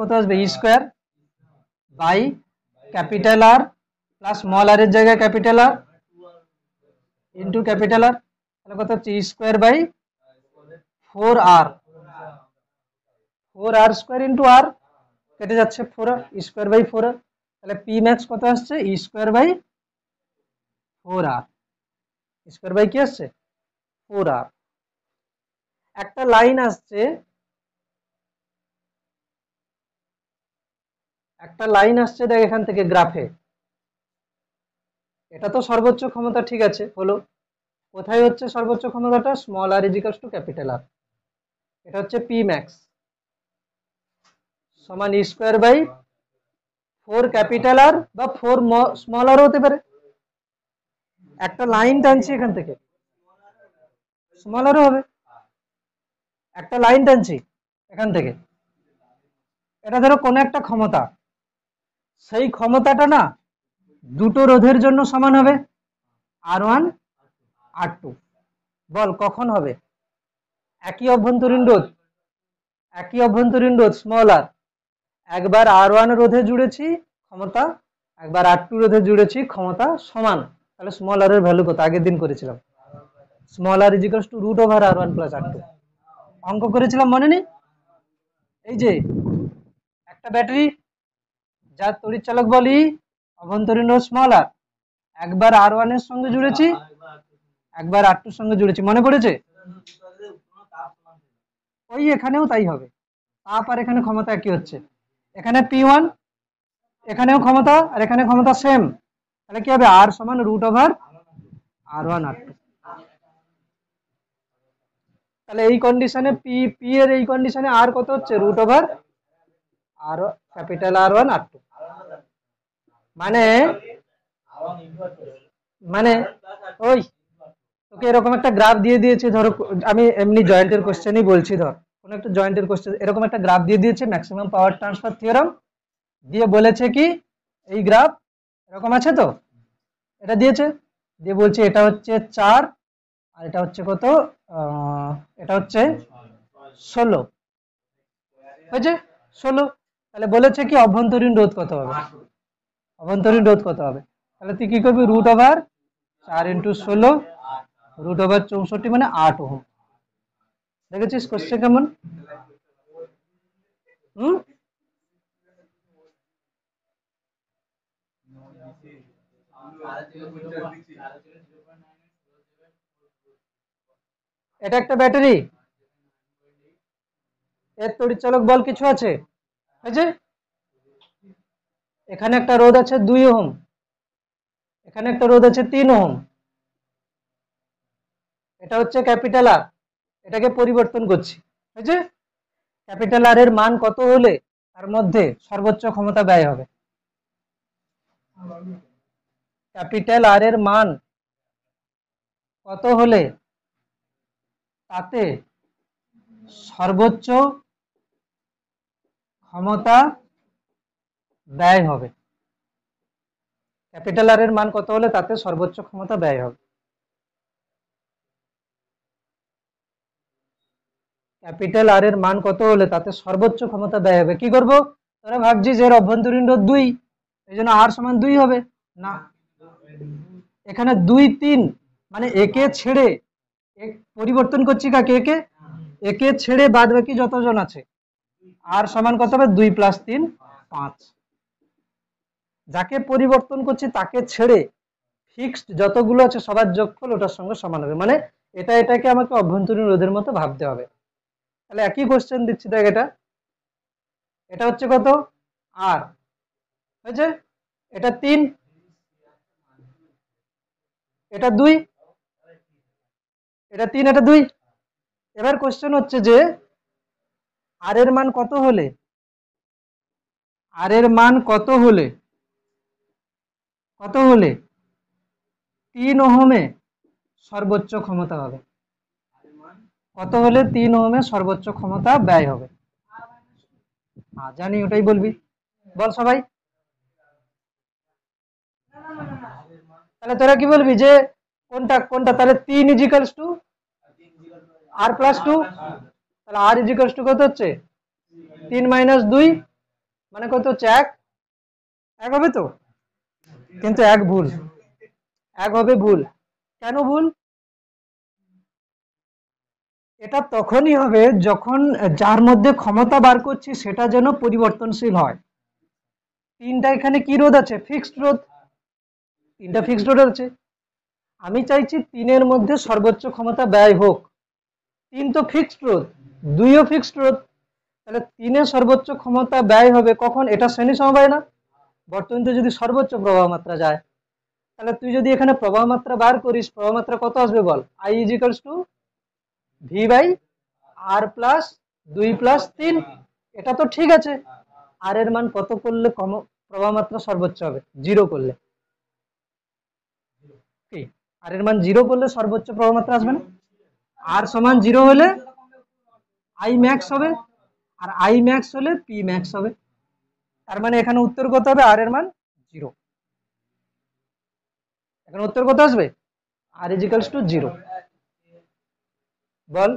কত আসবে, E square by capital R plus small R এর জায়গায় capital R into capital R. তাহলে কত হচ্ছে, E square by 4r, 4r square into R, কেটে যাচ্ছে 4r, E square by 4r। তাহলে পি ম্যাক্স কত আসছে, E square by 4r, square by কি আসছে, 4r। একটা লাইন আসছে, একটা লাইন আসছে দেখ এখান থেকে গ্রাফে, এটা তো সর্বোচ্চ ক্ষমতা, ঠিক আছে হলো। কোথায় হচ্ছে সর্বোচ্চ ক্ষমতাটা? স্মল আর ইজিক্যালস টু ক্যাপিটাল আর। এটা হচ্ছে পি ম্যাক্স সমান ই স্কোয়ার বাই 4 ক্যাপিটাল আর বা 4 স্মল আর হতে পারে। একটা লাইন টানছি এখান থেকে, স্মল আরও হবে। একটা লাইন টানছি এখান থেকে, এটা ধরো কোনো একটা ক্ষমতা, সেই ক্ষমতাটা না দুটো রোধের জন্য সমান হবে, R1 R2। বল কখন হবে? একই অভ্যন্তরীণ রোধ, একই অভ্যন্তরীণ রোধ স্মল আর, একবার R1 রোধে জুড়েছি ক্ষমতা, একবার R2 রোধে জুড়েছি ক্ষমতা সমান। তাহলে স্মল আর এর ভ্যালু কত? আগের দিন করেছিলাম, small R is equals to root over R1 plus R2। অঙ্ক করেছিলাম মনে নেই? এই যে একটা ব্যাটারি যার তড়িৎ চালক বল ই, অভ্যন্তরীণ রোধ স্মল আর, একবার R1 এর সঙ্গে জুড়েছি, একবার R2 এর সঙ্গে জুড়েছি, মনে পড়েছে? ওই এখানেও তাই হবে, তাপ আর এখানে ক্ষমতা একই হচ্ছে। এখানে P1, এখানেও ক্ষমতা আর এখানে ক্ষমতা সেম, তাহলে কি হবে? R সমান রুট ওভার R1 R2। তাহলে এই কন্ডিশনে পি এর এই কন্ডিশনে আর কত হচ্ছে? রুট ওভার আর ক্যাপিটাল R1 R2। মানে মানে ওই তোকে এরকম একটা গ্রাফ দিয়ে দিয়েছে, ধরো আমি এমনি জয়েন্টের কোশ্চেনই বলছি, ধর কোনো একটা জয়েন্টের কোশ্চেন এরকম একটা গ্রাফ দিয়ে দিয়েছে, ম্যাক্সিমাম পাওয়ার ট্রান্সফার থিওরেম দিয়ে বলেছে কি এই গ্রাফ এরকম আছে, তো এটা দিয়েছে, দিয়ে বলছে এটা হচ্ছে 4 আর এটা হচ্ছে কত, এটা হচ্ছে 16, হয়েছে 16। তাহলে বলেছে কি অভ্যন্তরীণ রোধ কত হবে, অভ্যন্তরীণ রোধ কত হবে? তাহলে তুই কি করবি? Root over 4 into 16 root over 64 মানে 8 ওহম। দেখেছিস কোশ্চেন কেমন? হুম, এটা একটা ব্যাটারি, এর তড়িৎচালক বল কিছু আছে, হয়েছে। এখানে একটা রোধ আছে 2 ওহম, এখানে একটা রোধ আছে 3 ওহম, এটা হচ্ছে ক্যাপিটাল আর, এটাকে পরিবর্তন করছি, হয়েছে। ক্যাপিটাল আর এর মান কত হলে তার মধ্যে সর্বোচ্চ ক্ষমতা ব্যয় হবে? ক্যাপিটাল আর এর মান কত হলে তাতে সর্বোচ্চ ক্ষমতা ব্যয় হবে? ক্যাপিটাল আর এর মান কত হলে তাতে সর্বোচ্চ ক্ষমতা ব্যয় হবে? ক্যাপিটাল আর এর মান কত হলে তাতে সর্বোচ্চ ক্ষমতা ব্যয় হবে? কি করব? তোরা ভাবছিস এর অভ্যন্তরীণ রোধ 2, এই জন্য আর সমান 2 হবে না, এখানে 2 3, মানে একে ছেড়ে পরিবর্তন করছি কাকে? একে, একে ছেড়ে বাদ বাকি যতজন আছে আর সমান কত হবে? 2 প্লাস 3 5। যাকে পরিবর্তন করছি তাকে ছেড়ে ফিক্সড যতগুলো আছে সবার যোগফল ওটার সঙ্গে সমান হবে, মানে এটাকে আমাকে অভ্যন্তরীণ রোধের মতো ভাবতে হবে। তাহলে একই কোশ্চেন দিচ্ছি দেখ, এটা হচ্ছে কত? আর, হয়েছে। এটা 3, এটা 2, এটা 3, এটা 2। এবার কোশ্চেন হচ্ছে যে আর এর মান কত হলে, আর এর মান কত হলে 3 ওহমে সর্বোচ্চ ক্ষমতা হবে? কত হলে 3 ওহমে সর্বোচ্চ ক্ষমতা ব্যয় হবে? জানি, ওটাই বলবি, বল সবাই। তাহলে তোরা কি বলবি যে কোনটা কোনটা? তাহলে 3 ইজিক্যালস টু আর প্লাস 2, তাহলে আর ইজিক্যালস টু কত হচ্ছে? 3 মাইনাস 2 মানে কত হচ্ছে? 1, 1 হবে তো? কিন্তু 1 ভুল, 1 হবে ভুল। কেন ভুল? এটা তখনই হবে যখন যার মধ্যে ক্ষমতা বার করছি সেটা যেন পরিবর্তনশীল হয়। 3টা এখানে কি রোধ আছে? ফিক্সড রোধ, 3টা ফিক্সড রোধ আছে। আমি চাইছি 3-এর মধ্যে সর্বোচ্চ ক্ষমতা ব্যয় হোক। 3 তো ফিক্সড রোধ, 2ও ফিক্সড রোধ, তাহলে 3-এর সর্বোচ্চ ক্ষমতা ব্যয় হবে কখন? এটা শ্রেণী সমবায় না? বর্তনীতে যদি সর্বোচ্চ প্রবাহ মাত্রা যায়, তাহলে তুই যদি এখানে প্রবাহ মাত্রা বার করিস, প্রবাহ মাত্রা কত আসবে বল? I equals to V by R plus 2 plus 3। এটা তো ঠিক আছে। আর এর মান কত করলে প্রবাহ মাত্রা সর্বোচ্চ হবে? 0 করলে। কি আর এর মান 0 করলে সর্বোচ্চ প্রবাহ মাত্রা আসবে না? আর সমান 0 হলে আই ম্যাক্স হবে, আর আই ম্যাক্স হলে পি ম্যাক্স হবে। তার মানে এখানে উত্তর কত হবে? আর এর মান 0। এখানে উত্তর কত আসবে? আর ইজিক্যালস টু 0। বল।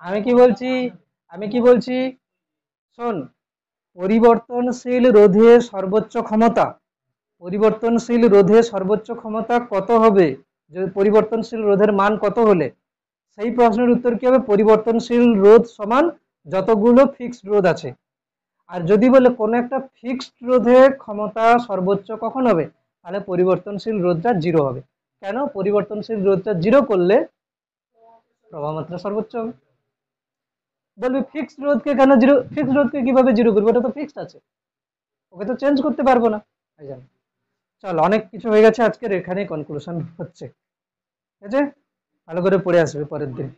আমি কি বলছি? আমি কি বলছি? শোন, পরিবর্তনশীল রোধের সর্বোচ্চ ক্ষমতা, পরিবর্তনশীল রোধের সর্বোচ্চ ক্ষমতা কত হবে? যদি পরিবর্তনশীল রোধের মান কত হলে, সেই প্রশ্নের উত্তর কি হবে? পরিবর্তনশীল রোধ সমান যতগুলো ফিক্সড রোধ আছে। আর যদি বলে কোন একটা ফিক্সড রোধের ক্ষমতা সর্বোচ্চ কখন হবে, তাহলে পরিবর্তনশীল রোধটা 0 হবে। কেন? পরিবর্তনশীল রোধটা 0 করলে প্রবাহ মাত্রা সর্বোচ্চ হবে। বলবি ফিক্সড রোধকে কেন 0? ফিক্সড রোধকে কিভাবে 0 করবো? ওটা তো ফিক্সড আছে, ওকে তো চেঞ্জ করতে পারবো না। এই জন্য চল, অনেক কিছু হয়ে গেছে আজকের, এখানেই কনক্লুশন হচ্ছে। ঠিক আছে, ভালো করে পড়ে আসবে পরের দিন।